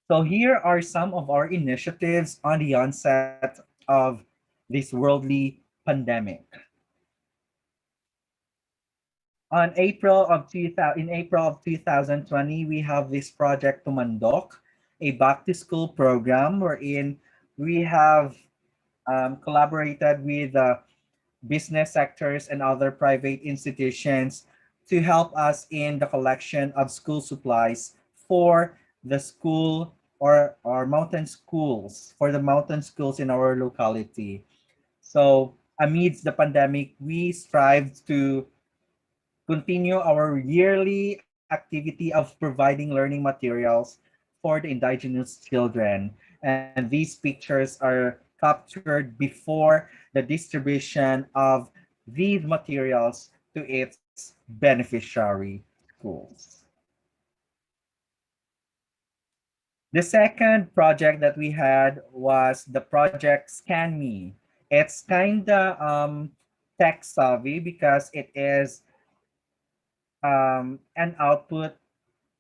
So here are some of our initiatives on the onset of this worldly pandemic. In April of 2020, we have this project Tumandok, a back to school program wherein we have collaborated with business sectors and other private institutions to help us in the collection of school supplies for the school or mountain schools, for the mountain schools in our locality. So amidst the pandemic, we strived to continue our yearly activity of providing learning materials for the indigenous children. And these pictures are captured before the distribution of these materials to its beneficiary schools. The second project that we had was the project Scan Me. It's kind of tech savvy because it is an output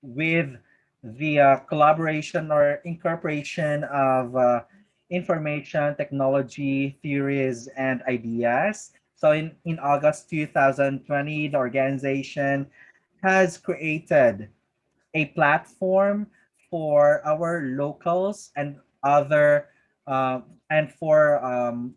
with the collaboration or incorporation of information technology theories and ideas. So in August 2020, the organization has created a platform for our locals and other and for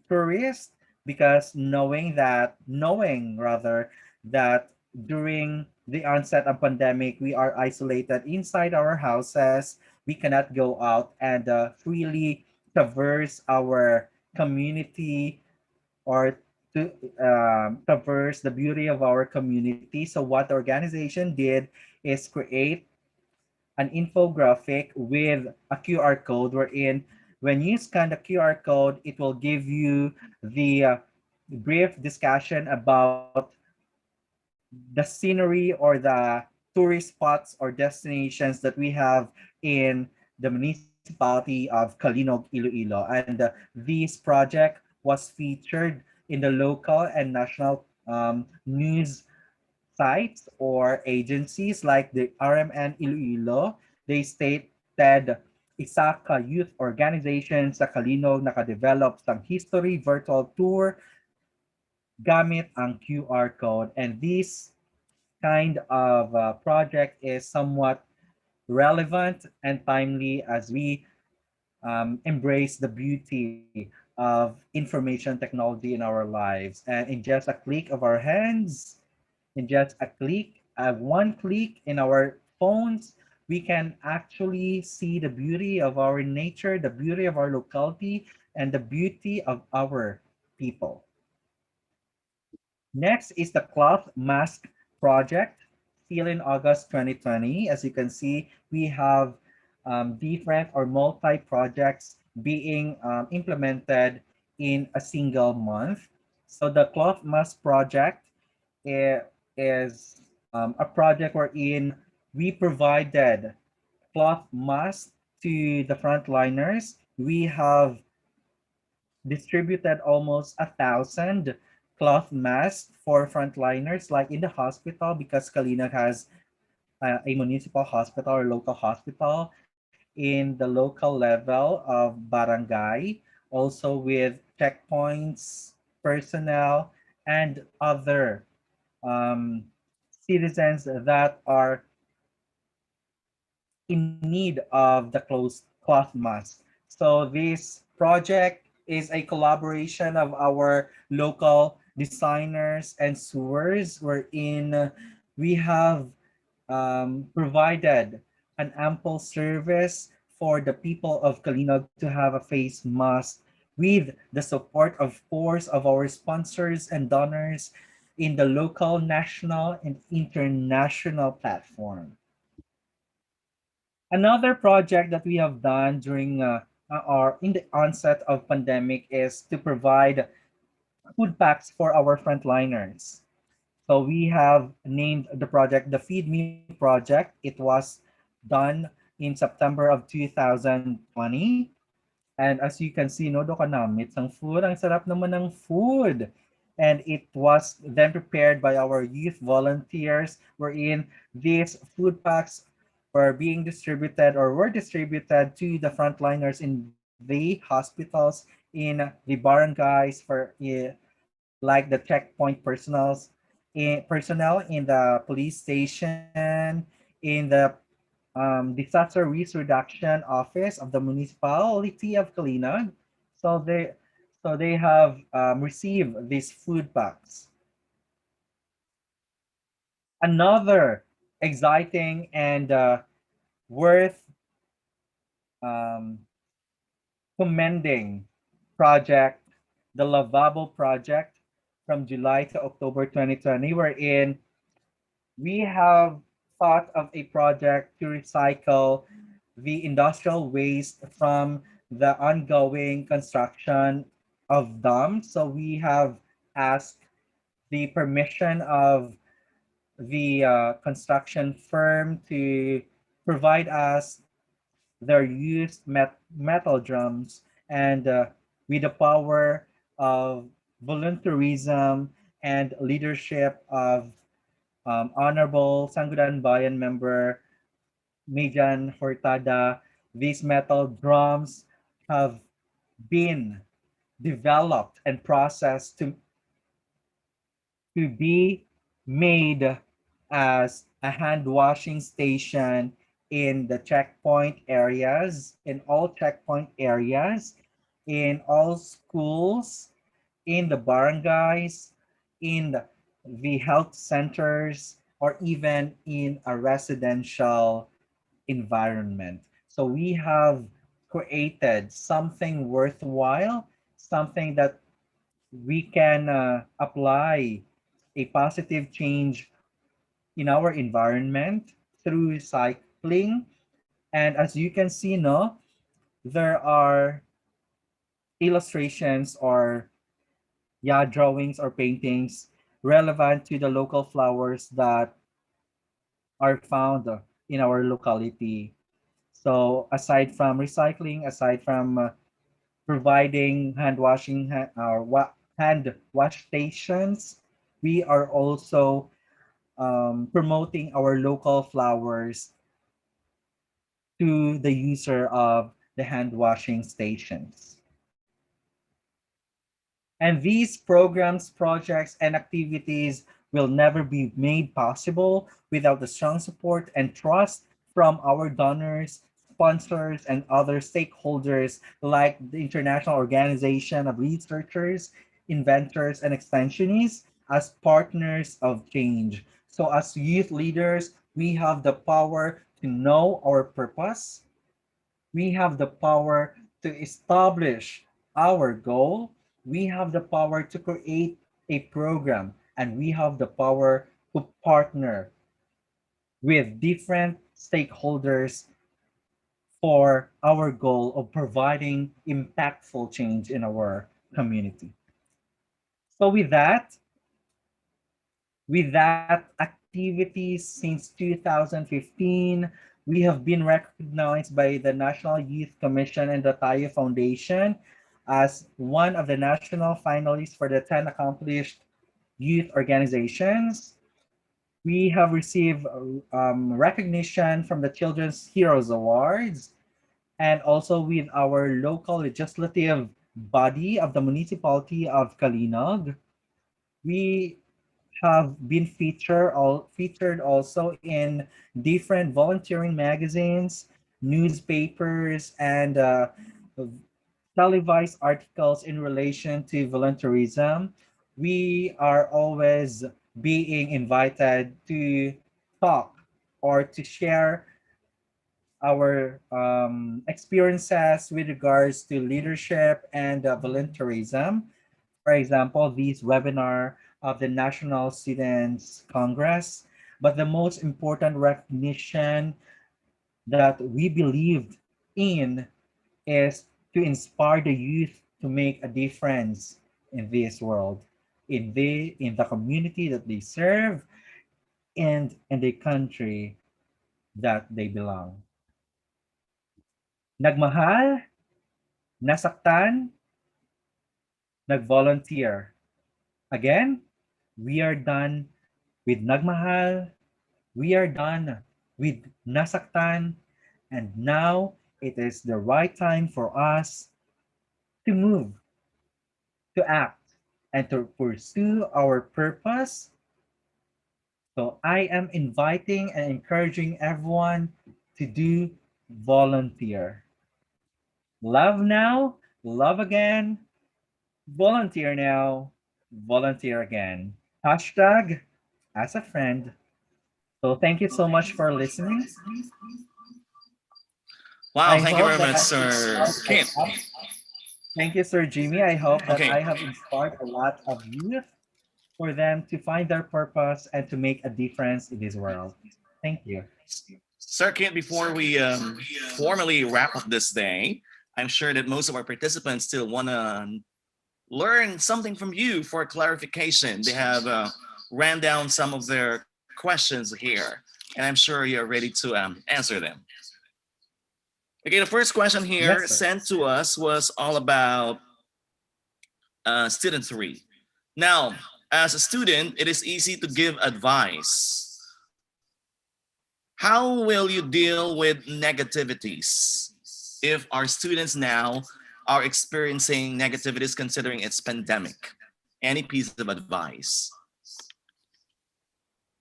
tourists, because knowing rather that during the onset of pandemic we are isolated inside our houses, we cannot go out and freely traverse our community or to traverse the beauty of our community. So what the organization did is create an infographic with a QR code wherein when you scan the QR code, it will give you the brief discussion about the scenery or the tourist spots or destinations that we have in the municipality of Calinog, Iloilo. And this project was featured in the local and national news sites or agencies like the RMN Iloilo. They stated isa ka youth organization sa Kalinog nakadevelop ng history virtual tour gamit ang QR code. And this kind of project is somewhat relevant and timely as we embrace the beauty of information technology in our lives. And in just a click of our hands, in just a click, one click in our phones, we can actually see the beauty of our nature, the beauty of our locality, and the beauty of our people. Next is the cloth mask project, still in August 2020. As you can see, we have different or multi-projects being implemented in a single month. So the cloth mask project is a project wherein we provided cloth masks to the frontliners. We have distributed almost 1,000 cloth masks for frontliners, like in the hospital, because Kalinag has a municipal hospital or local hospital in the local level of barangay, also with checkpoints, personnel, and other um, citizens that are in need of the cloth mask. So this project is a collaboration of our local designers and sewers, wherein we have provided an ample service for the people of Kalinog to have a face mask with the support, of course, of our sponsors and donors in the local, national, and international platform. Another project that we have done during or in the onset of pandemic is to provide food packs for our frontliners. So we have named the project the Feed Me Project. It was done in September of 2020. And as you can see, no, do ka namit ng food. Ang sarap naman ng food. And it was then prepared by our youth volunteers, wherein these food packs were being distributed or were distributed to the frontliners in the hospitals, in the barangays, like the checkpoint personnel in the police station, in the disaster risk reduction office of the municipality of Kalinag. So they have received these food packs. Another exciting and worth um, commending project, the Lavabo project from July to October 2020, wherein we have thought of a project to recycle the industrial waste from the ongoing construction of dams. So we have asked the permission of the construction firm to provide us their used metal drums, and with the power of volunteerism and leadership of Honorable Sangguniang Bayan member Mijan Hortada, these metal drums have been developed and processed to be made as a hand washing station in the checkpoint areas, in all checkpoint areas, in all schools, in the barangays, in the health centers, or even in a residential environment. So we have created something worthwhile, something that we can apply a positive change in our environment through recycling. And as you can see, no, there are illustrations or yeah, drawings or paintings relevant to the local flowers that are found in our locality. So aside from recycling, aside from providing hand wash stations, we are also promoting our local flowers to the user of the hand washing stations. And these programs, projects, and activities will never be made possible without the strong support and trust from our donors, sponsors, and other stakeholders like the International Organization of Researchers, Inventors, and Extensionists as partners of change. So as youth leaders, we have the power to know our purpose. We have the power to establish our goal. We have the power to create a program, and we have the power to partner with different stakeholders for our goal of providing impactful change in our community. So with that activity since 2015, we have been recognized by the National Youth Commission and the Tayo Foundation as one of the national finalists for the 10 accomplished youth organizations. We have received recognition from the Children's Heroes Awards, and also with our local legislative body of the municipality of Kalinog. We have been featured also in different volunteering magazines, newspapers, and televised articles in relation to volunteerism. We are always being invited to talk or to share our experiences with regards to leadership and volunteerism. For example, this webinar of the National Students Congress. But the most important recognition that we believed in is to inspire the youth to make a difference in this world, in the community that they serve, and in the country that they belong. Nagmahal, Nasaktan, nag-volunteer. Again, we are done with nagmahal, we are done with nasaktan, and now it is the right time for us to move, to act, and to pursue our purpose. So I am inviting and encouraging everyone to do volunteer. Love now, love again, volunteer now, volunteer again. Hashtag as a friend. So thank you so much for listening. Wow, I thank you hope very that much, I have Sir inspired Kim. a lot. Thank you, Sir Jimmy. I hope that Okay, I have inspired a lot of youth for them to find their purpose and to make a difference in this world. Thank you. Sir Kim, before we formally wrap up this day, I'm sure that most of our participants still want to learn something from you for clarification. They have ran down some of their questions here, and I'm sure you're ready to answer them. Okay, the first question Yes, here sir. sent to us was all about student three. Now, as a student, it is easy to give advice. How will you deal with negativities if our students now are experiencing negativities considering it's pandemic? Any piece of advice?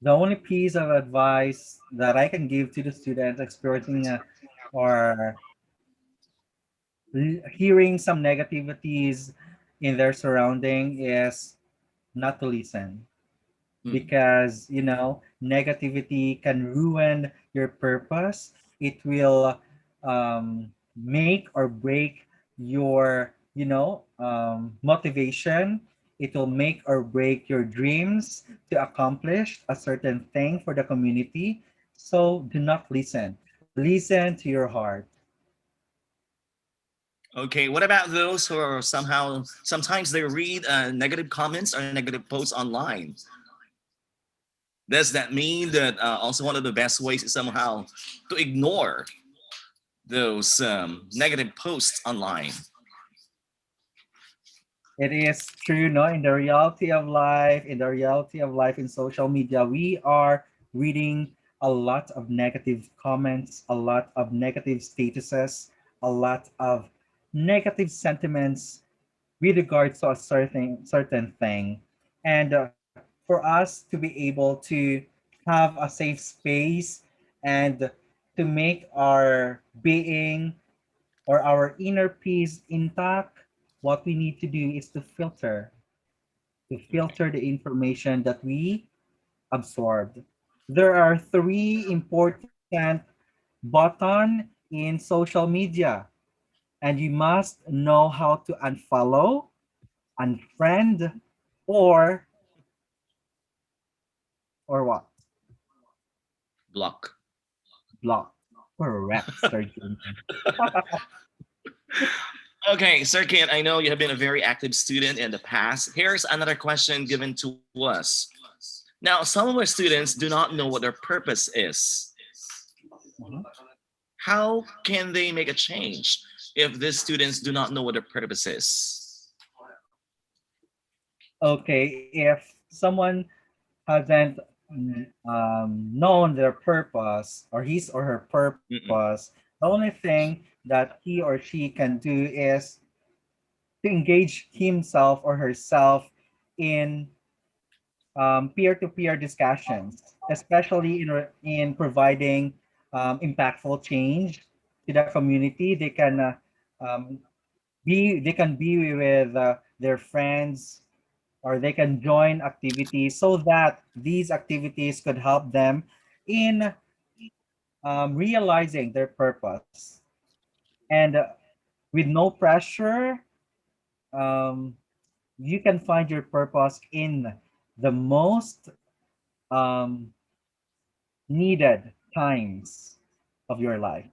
The only piece of advice that I can give to the students experiencing or hearing some negativities in their surrounding is not to listen, Hmm. because negativity can ruin your purpose. It will make or break your motivation. It will make or break your dreams to accomplish a certain thing for the community. So do not listen. Listen to your heart. Okay, what about those who are somehow, sometimes they read negative comments or negative posts online? Does that mean that also one of the best ways is somehow to ignore those negative posts online? It is true, no? In the reality of life in social media, we are reading a lot of negative comments, a lot of negative statuses, a lot of negative sentiments with regards to a certain thing. And for us to be able to have a safe space and to make our being or our inner peace intact, what we need to do is to Okay. filter the information that we absorbed. There are three important button in social media, and you must know how to unfollow, unfriend, or what? Block. Block. Correct, Sir Jimmy. Okay, Sir Kent, I know you have been a very active student in the past. Here's another question given to us. Now, some of our students do not know what their purpose is. Mhm. How can they make a change if these students do not know what their purpose is? Okay, if someone hasn't known their purpose or his or her Mm-mm. purpose, the only thing that he or she can do is to engage himself or herself in peer-to-peer discussions, especially in providing impactful change to the community. Um, they can be with their friends, or they can join activities so that these activities could help them in realizing their purpose. And with no pressure, um, you can find your purpose in the most um, needed times of your life.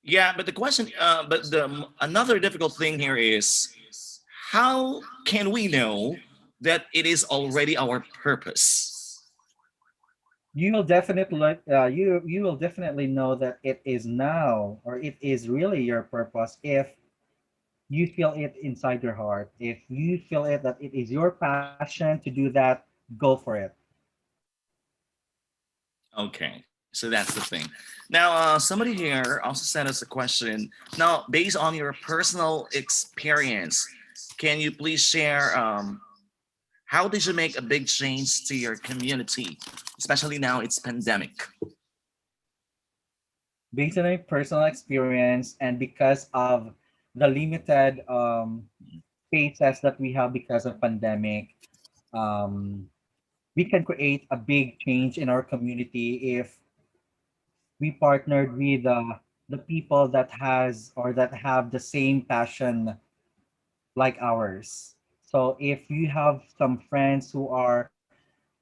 Yeah, but the question, but the another difficult thing here is how can we know that it is already our purpose? You will definitely you will definitely know that it is now, or it is really your purpose, if you feel it inside your heart. If you feel it that it is your passion to do that, go for it. Okay, so that's the thing. Now, somebody here also sent us a question. Now, based on your personal experience, can you please share how did you make a big change to your community, especially now it's pandemic? Based on my personal experience and because of the limited spaces that we have because of pandemic, um, we can create a big change in our community if we partnered with the people that has or that have the same passion like ours. So if you have some friends who are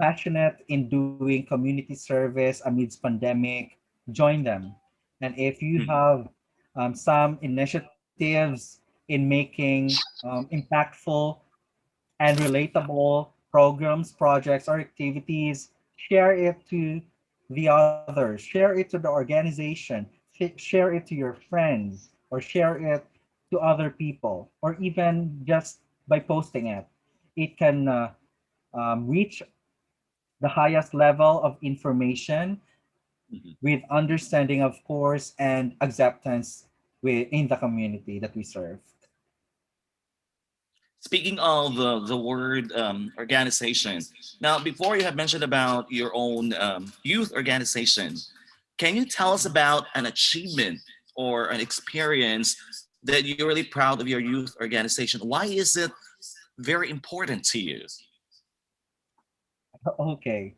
passionate in doing community service amidst pandemic, join them. And if you Mhm, have some initiatives in making impactful and relatable programs, projects, or activities, share it to the others, share it to the organization, share it to your friends, or share it to other people, or even just by posting it. It can reach the highest level of information mhm. with understanding, of course, and acceptance within the community that we serve. Speaking of the word organization, now before you have mentioned about your own youth organization, can you tell us about an achievement or an experience that you're really proud of your youth organization? Why is it very important to you? Okay.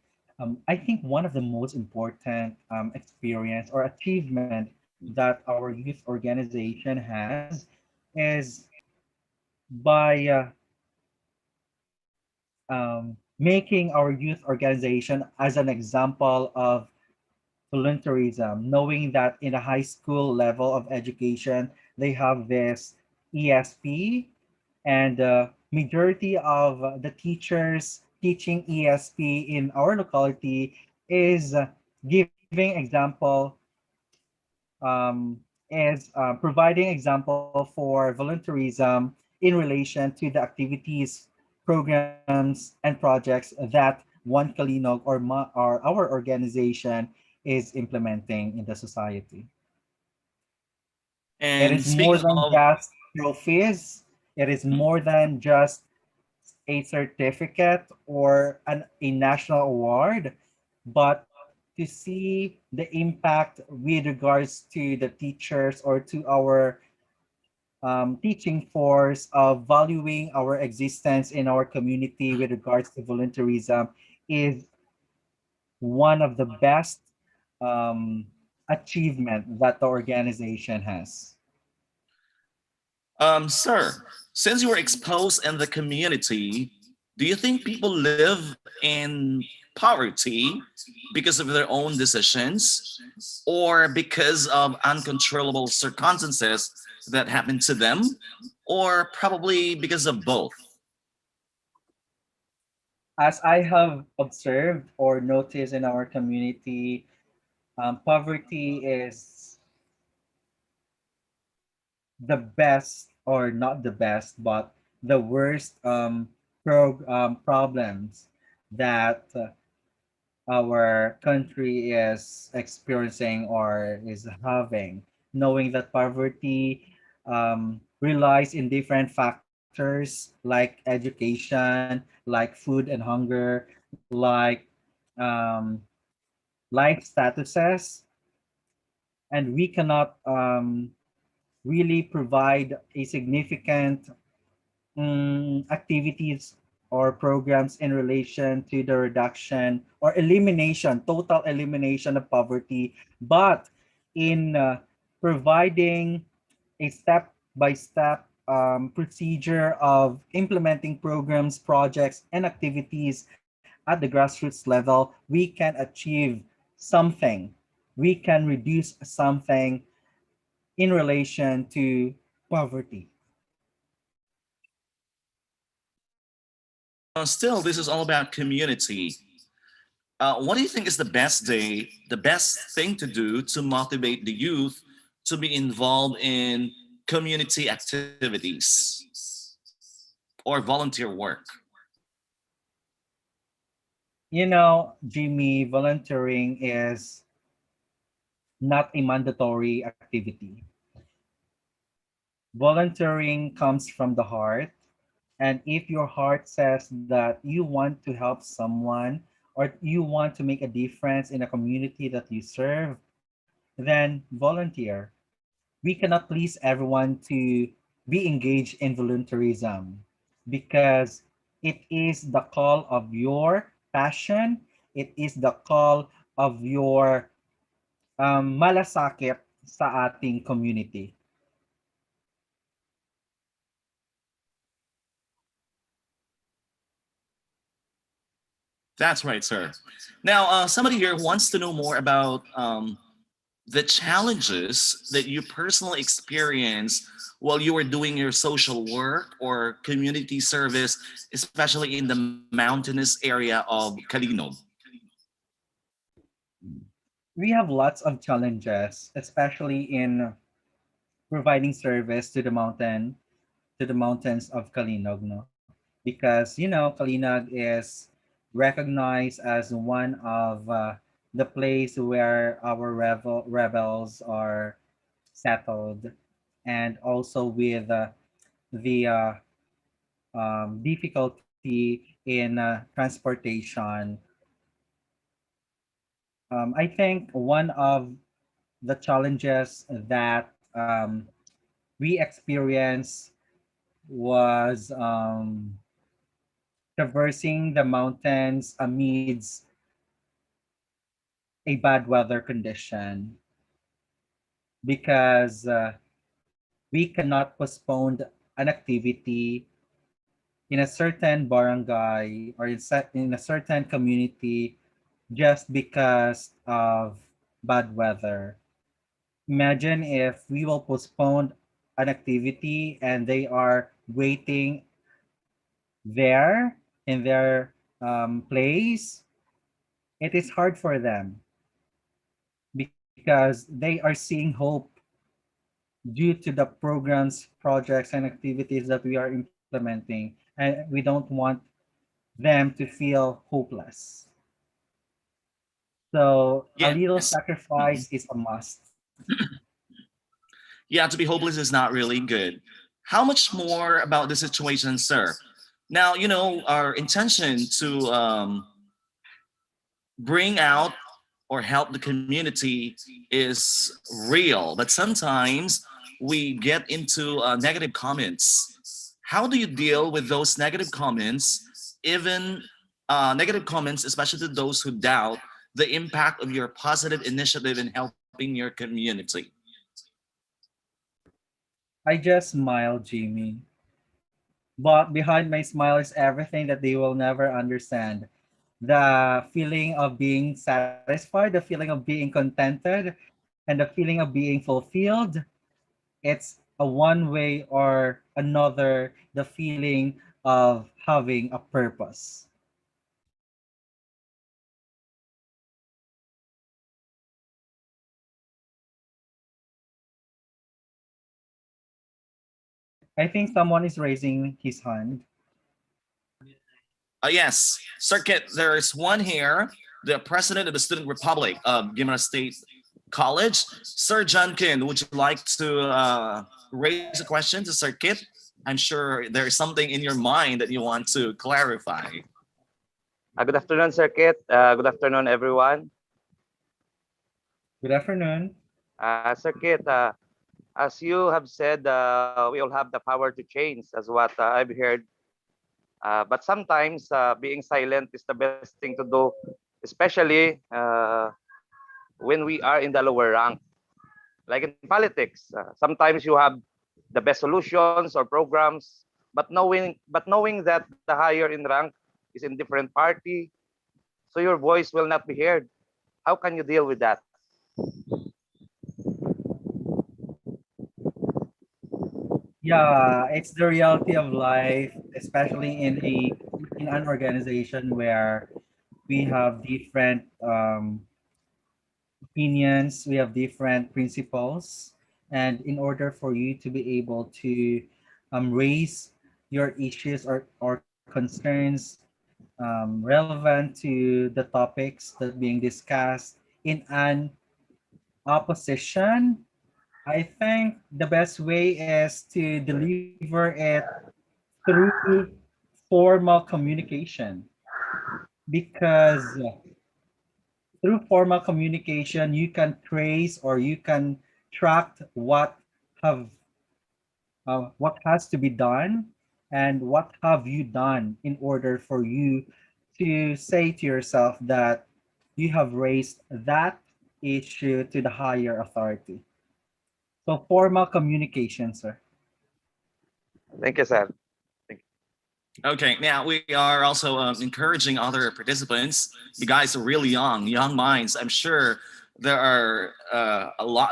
I think one of the most important experience or achievement that our youth organization has is by making our youth organization as an example of volunteerism, knowing that in the high school level of education, they have this ESP, and majority of the teachers teaching ESP in our locality is giving example, um, is providing example for volunteerism in relation to the activities, programs, and projects that One Kalinog or our organization is implementing in the society. It And is more speaking than of, just trophies. It is mhm, more than just a certificate or a national award, but to see the impact with regards to the teachers or to our teaching force of valuing our existence in our community with regards to volunteerism is one of the best um, achievement that the organization has. sir, since you were exposed in the community, do you think people live in poverty because of their own decisions or because of uncontrollable circumstances that happen to them, or probably because of both? As I have observed or noticed in our community, poverty is the best, or not the best, but the worst problems that our country is experiencing or is having, knowing that poverty relies in different factors like education, like food and hunger, like um, life statuses, and we cannot really provide a significant activities or programs in relation to the reduction or elimination, total elimination of poverty, but in providing a step-by-step procedure of implementing programs, projects, and activities at the grassroots level, we can achieve something. We can reduce something in relation to poverty. Still, this is all about community. What do you think is the best thing to do to motivate the youth to be involved in community activities or volunteer work? You know, Jimmy, volunteering is not a mandatory activity. Volunteering comes from the heart. And if your heart says that you want to help someone or you want to make a difference in a community that you serve, then volunteer. We cannot please everyone to be engaged in volunteerism because it is the call of your passion, it is the call of your malasakit sa ating community. That's right, sir. Now, somebody here wants to know more about the challenges that you personally experienced while you were doing your social work or community service, especially in the mountainous area of Calinog. We have lots of challenges, especially in providing service to the mountains of Kalinog, no? Because you know Kalinog is recognized as one of the place where our rebels are settled, and also with the difficulty in transportation. I think one of the challenges that we experienced was traversing the mountains amidst a bad weather condition because we cannot postpone an activity in a certain barangay or in a certain community just because of bad weather. Imagine if we will postpone an activity and they are waiting there in their place. It is hard for them because they are seeing hope due to the programs, projects, and activities that we are implementing, and we don't want them to feel hopeless. So a little Yes. sacrifice is a must. Yeah, to be hopeless is not really good. How much more about the situation, sir? Now, you know, our intention to bring out or help the community is real, but sometimes we get into negative comments. How do you deal with those negative comments, even negative comments, especially to those who doubt the impact of your positive initiative in helping your community? I just smile, Jimmy. But behind my smile is everything that they will never understand. The feeling of being satisfied, the feeling of being contented, and the feeling of being fulfilled. It's a one way or another, the feeling of having a purpose. I think someone is raising his hand. Yes, Circuit, there is one here, the president of the Student Republic of Guimaras State College. Sir Junkin, would you like to raise a question to Circuit? I'm sure there is something in your mind that you want to clarify. Good afternoon, Circuit. Good afternoon, everyone. Good afternoon. Circuit, as you have said, we all have the power to change, as what I've heard. But sometimes being silent is the best thing to do, especially when we are in the lower rank. Like in politics, sometimes you have the best solutions or programs, but knowing that the higher in rank is in different party, so your voice will not be heard. How can you deal with that? Yeah, it's the reality of life, especially in an organization where We have different opinions, we have different principles, and in order for you to be able to raise your issues or concerns relevant to the topics that being discussed in an opposition, I think the best way is to deliver it through formal communication, because through formal communication you can trace or you can track have what has to be done and what have you done in order for you to say to yourself that you have raised that issue to the higher authority. So formal communication, sir. Thank you, sir. Thank Okay, now we are also encouraging other participants. You guys are really young minds. I'm sure there are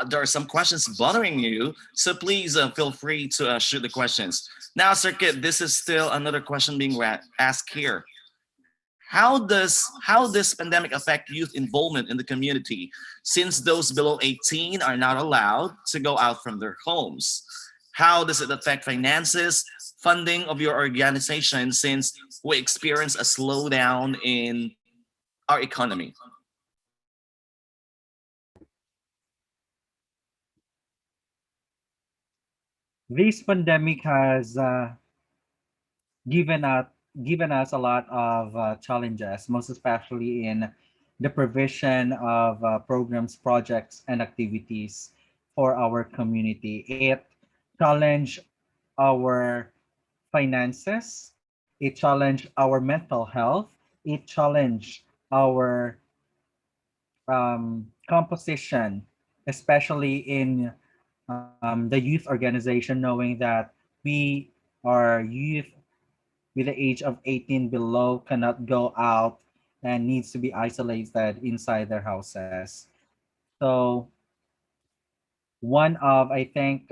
there are some questions bothering you. So please feel free to shoot the questions. Now, Circuit, this is still another question being asked here. How this pandemic affect youth involvement in the community, since those below 18 are not allowed to go out from their homes? How does it affect finances, funding of your organization, since we experience a slowdown in our economy? This pandemic has given us given us a lot of challenges, most especially in the provision of programs, projects, and activities for our community. It challenged our finances, it challenged our mental health, it challenged our composition, especially in the youth organization, knowing that we are youth with the age of 18 below cannot go out and needs to be isolated inside their houses. So I think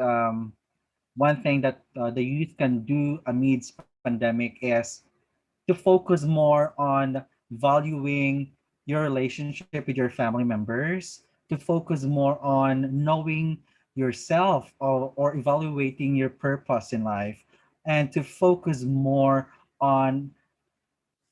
one thing that the youth can do amidst pandemic is to focus more on valuing your relationship with your family members, to focus more on knowing yourself or evaluating your purpose in life, and to focus more on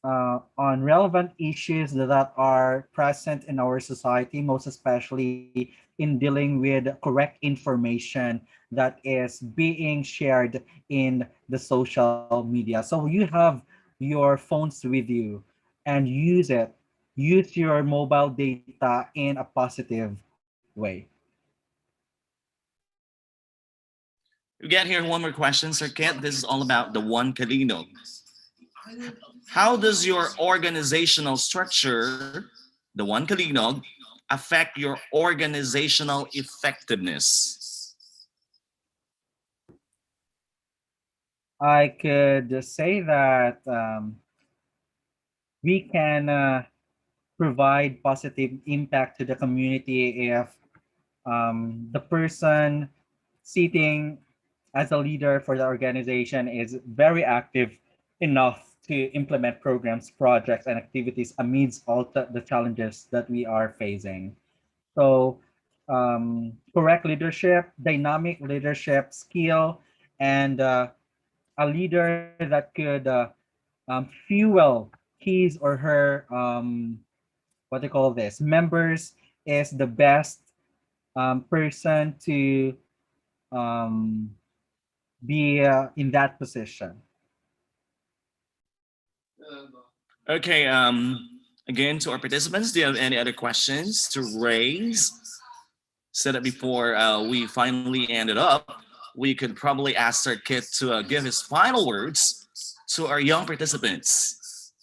relevant issues that are present in our society, most especially in dealing with correct information that is being shared in the social media. So you have your phones with you and use it. Use your mobile data in a positive way. We get here one more question, Circuit. This is all about the One Kalinog. How does your organizational structure, the One Kalinog, affect your organizational effectiveness? I could say that we can provide positive impact to the community if the person sitting as a leader for the organization is very active enough to implement programs, projects, and activities amidst all the challenges that we are facing. So, correct leadership, dynamic leadership skill, and a leader that could fuel his or her what they call this members is the best person to um, be in that position. Okay, again, to our participants, do you have any other questions to raise? So that before we finally ended up, we could probably ask our kid to give his final words to our young participants.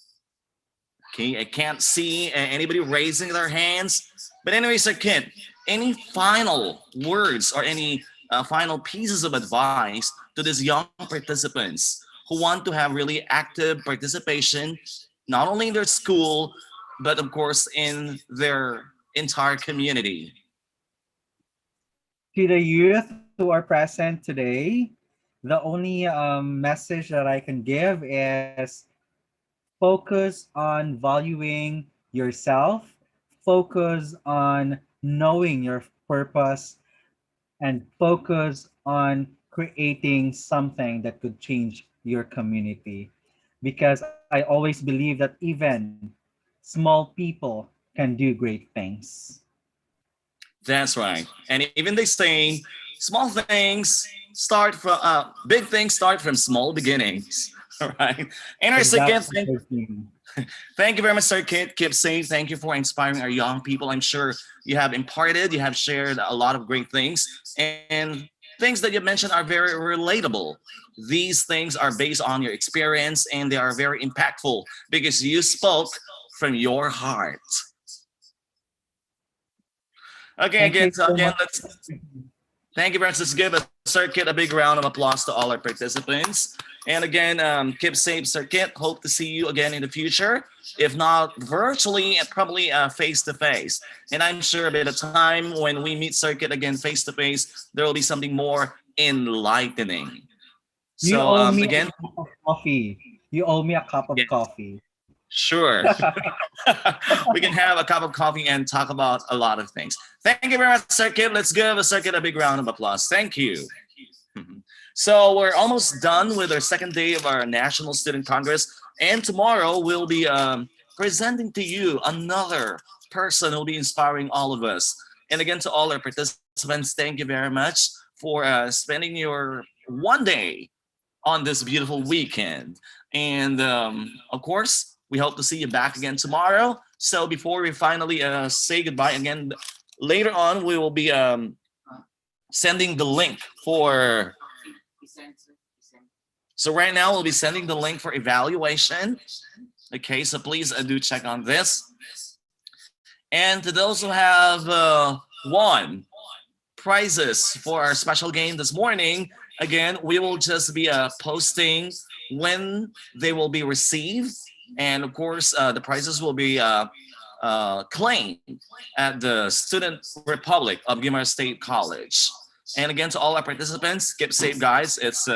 Okay, I can't see anybody raising their hands. But anyways, Sir Kid, any final words or any final pieces of advice to these young participants who want to have really active participation, not only in their school, but of course in their entire community? To the youth who are present today, the only message that I can give is focus on valuing yourself, focus on knowing your purpose, and focus on creating something that could change your community. Because I always believe that even small people can do great things. That's right. And even they say small things start from big things start from small beginnings. All right. And our second Exactly. Christine. thank you very much, Sir Kit. Keep safe. Thank you for inspiring our young people. I'm sure you have imparted, you have shared a lot of great things, and things that you mentioned are very relatable. These things are based on your experience and they are very impactful because you spoke from your heart. Okay, Thank again, you so so again, much. let's thank you very much. Let's give a circuit a big round of applause to all our participants. And again, keep safe, circuit. Hope to see you again in the future. If not virtually, probably face to face. And I'm sure by the time when we meet circuit again face to face, there will be something more enlightening. You So owe me a again, cup of coffee. You owe me a cup of yeah, coffee. sure. We can have a cup of coffee and talk about a lot of things. Thank you very much, Circuit. Let's give a Circuit a big round of applause. Thank you. So we're almost done with our second day of our National Student Congress, and tomorrow we'll be presenting to you another person who'll be inspiring all of us. And again, to all our participants, thank you very much for spending your one day on this beautiful weekend. And of course, we hope to see you back again tomorrow. So before we finally say goodbye again, later on we will be sending the link for. So right now we'll be sending the link for evaluation. Okay, so please do check on this. And to those who have won prizes for our special game this morning, again, we will just be posting when they will be received. And of course, the prizes will be claimed at the Student Republic of Guimaras State College. And again, to all our participants, keep safe, guys. It's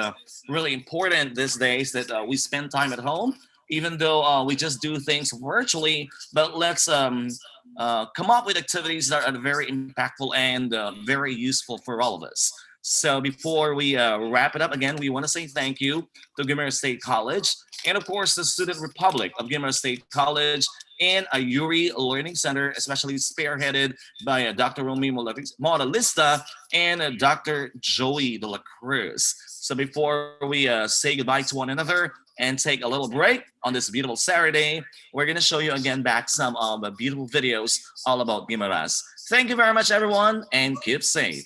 really important these days that we spend time at home, even though we just do things virtually. But let's come up with activities that are very impactful and very useful for all of us. So before we wrap it up, again, we want to say thank you to Guimaras State College and of course the Student Republic of Guimaras State College and a Yuri Learning Center, especially spearheaded by Dr. Romy Moralista and Dr. Joey De La Cruz. So before we say goodbye to one another and take a little break on this beautiful Saturday, we're going to show you again back some of the beautiful videos all about Guimaras. Thank you very much, everyone, and keep safe.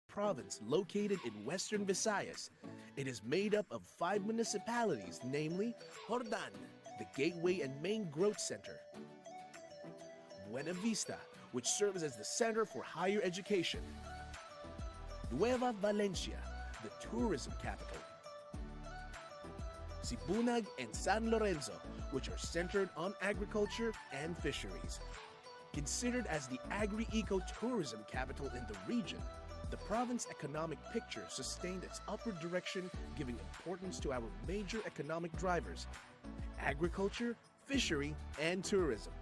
Province located in Western Visayas. It is made up of 5 municipalities, namely Jordan, the gateway and main growth center; Buena Vista, which serves as the center for higher education; Nueva Valencia, the tourism capital; Sibunag and San Lorenzo, which are centered on agriculture and fisheries. Considered as the agri-eco-tourism capital in the region, the province economic picture sustained its upward direction, giving importance to our major economic drivers: agriculture, fishery, and tourism.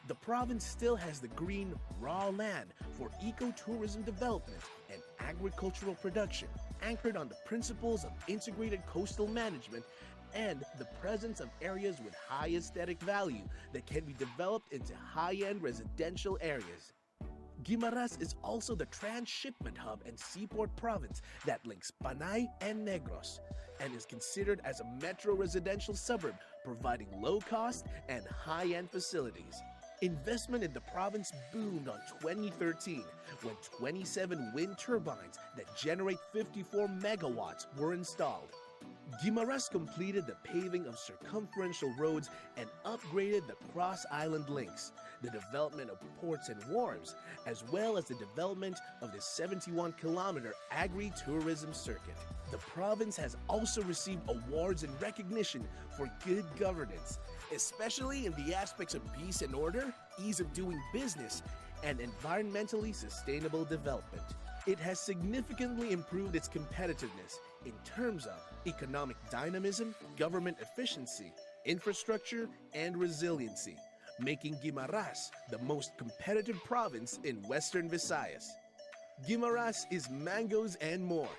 The province still has the green, raw land for ecotourism development and agricultural production, anchored on the principles of integrated coastal management and the presence of areas with high aesthetic value that can be developed into high-end residential areas. Guimaras is also the transshipment hub and seaport province that links Panay and Negros, and is considered as a metro residential suburb, providing low-cost and high-end facilities. Investment in the province boomed on 2013 when 27 wind turbines that generate 54 megawatts were installed. Guimaras completed the paving of circumferential roads and upgraded the cross-island links, the development of ports and wharves, as well as the development of the 71-kilometer agri-tourism circuit. The province has also received awards and recognition for good governance, especially in the aspects of peace and order, ease of doing business, and environmentally sustainable development. it has significantly improved its competitiveness in terms of economic dynamism, government efficiency, infrastructure, and resiliency, making Guimaras the most competitive province in Western Visayas. Guimaras is mangoes and more.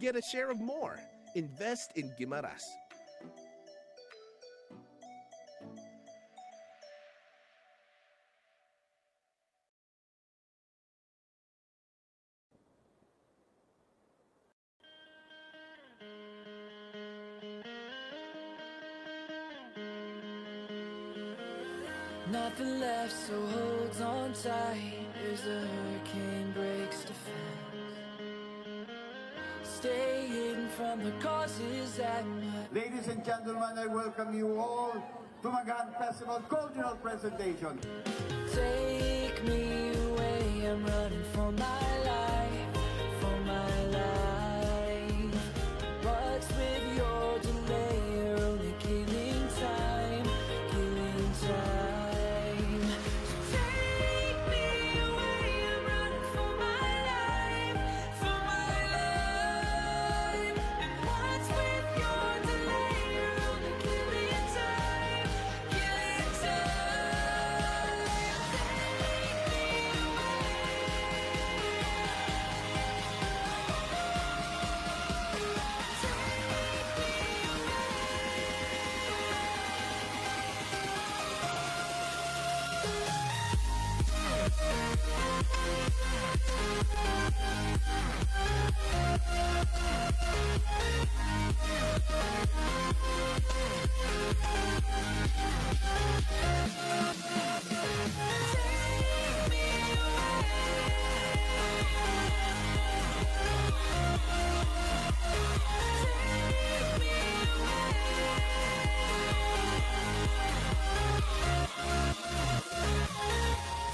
Get a share of more. Invest in Guimaras. Nothing left, so hold on tight as the hurricane breaks defense. Stay hidden from the causes that might. Ladies and gentlemen, I welcome you all to Magahan Festival Cultural Presentation. Take me away, I'm running for my life, for my life. What's with your delay? You're only killing time, killing time.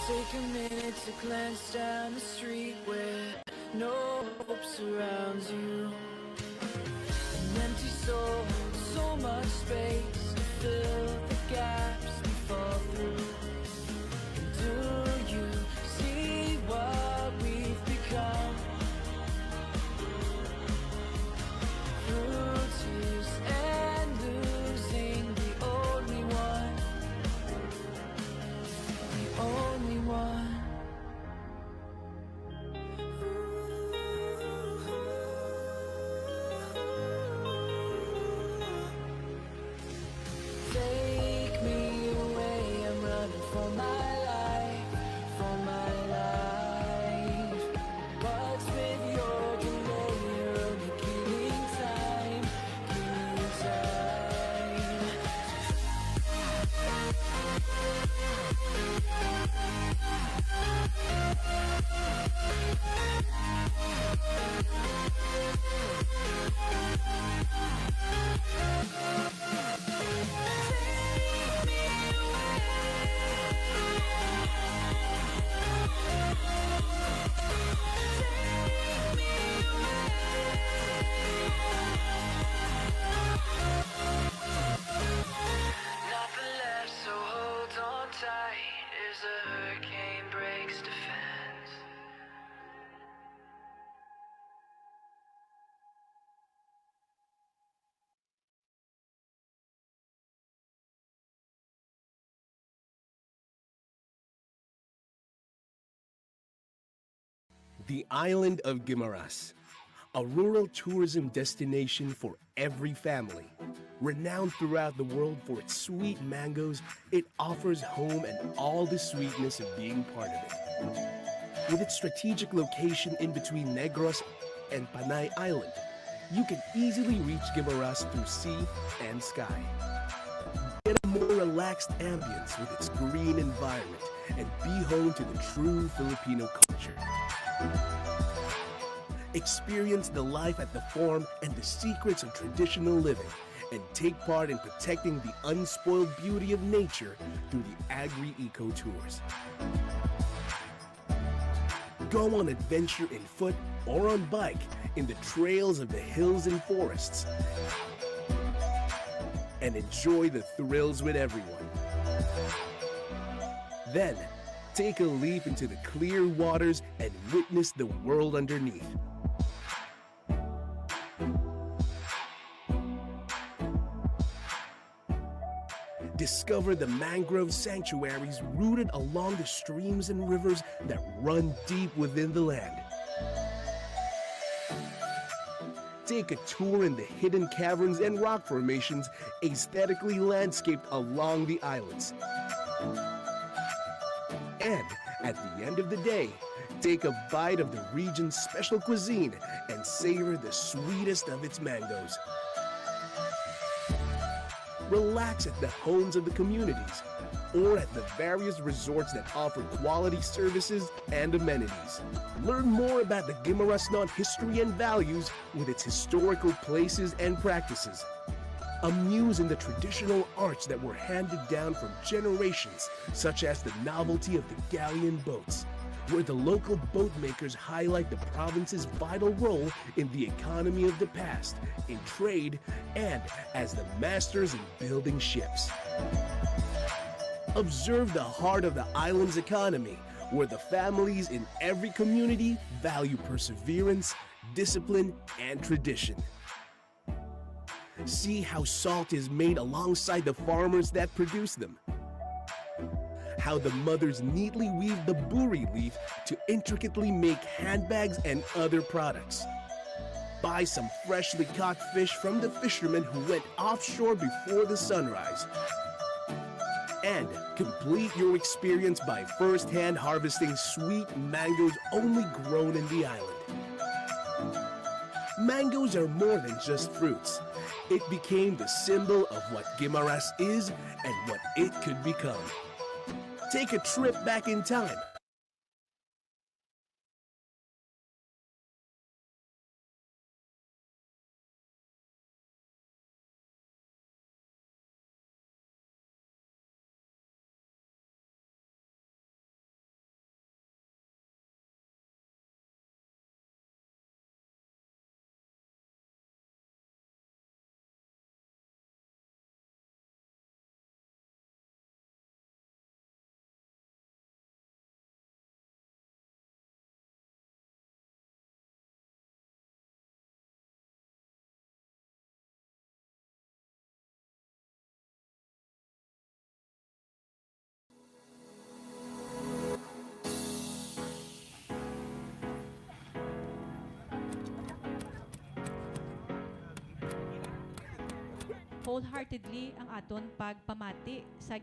Take a minute to glance down the street where no hope surrounds you. An empty soul, so much space to fill the gaps we fall through. And do you see what we've become? Through tears and losing the only one. The only one. Take me away, I'm running for my life, for my life. What's with your delay? You're only killing time, killing time. Nothing left, so hold on tight as the hurricane breaks defense. The island of Guimaras, a rural tourism destination for every family. Renowned throughout the world for its sweet mangoes, it offers home and all the sweetness of being part of it. With its strategic location in between Negros and Panay Island, you can easily reach Guimaras through sea and sky. Get a more relaxed ambience with its green environment and be home to the true Filipino culture. Experience the life at the farm and the secrets of traditional living, and take part in protecting the unspoiled beauty of nature through the Agri-Eco Tours. Go on adventure in foot or on bike in the trails of the hills and forests, and enjoy the thrills with everyone. Then, Take a leap into the clear waters and witness the world underneath. Discover the mangrove sanctuaries rooted along the streams and rivers that run deep within the land. Take a tour in the hidden caverns and rock formations aesthetically landscaped along the islands. And at the end of the day, take a bite of the region's special cuisine and savor the sweetest of its mangoes. Relax at the homes of the communities or at the various resorts that offer quality services and amenities. Learn more about the Guimaras-Noon history and values with its historical places and practices. Amuse in the traditional arts that were handed down from generations, such as the novelty of the galleon boats, where the local boat makers highlight the province's vital role in the economy of the past, in trade, and as the masters in building ships. Observe the heart of the island's economy, where the families in every community value perseverance, discipline, and tradition. See how salt is made alongside the farmers that produce them. How the mothers neatly weave the buri leaf to intricately make handbags and other products. Buy some freshly caught fish from the fishermen who went offshore before the sunrise. And complete your experience by first-hand harvesting sweet mangoes only grown in the island. Mangoes are more than just fruits. It became the symbol of what Guimaras is and what it could become. Take a trip back in time. wholeheartedly ang aton pagpamati sa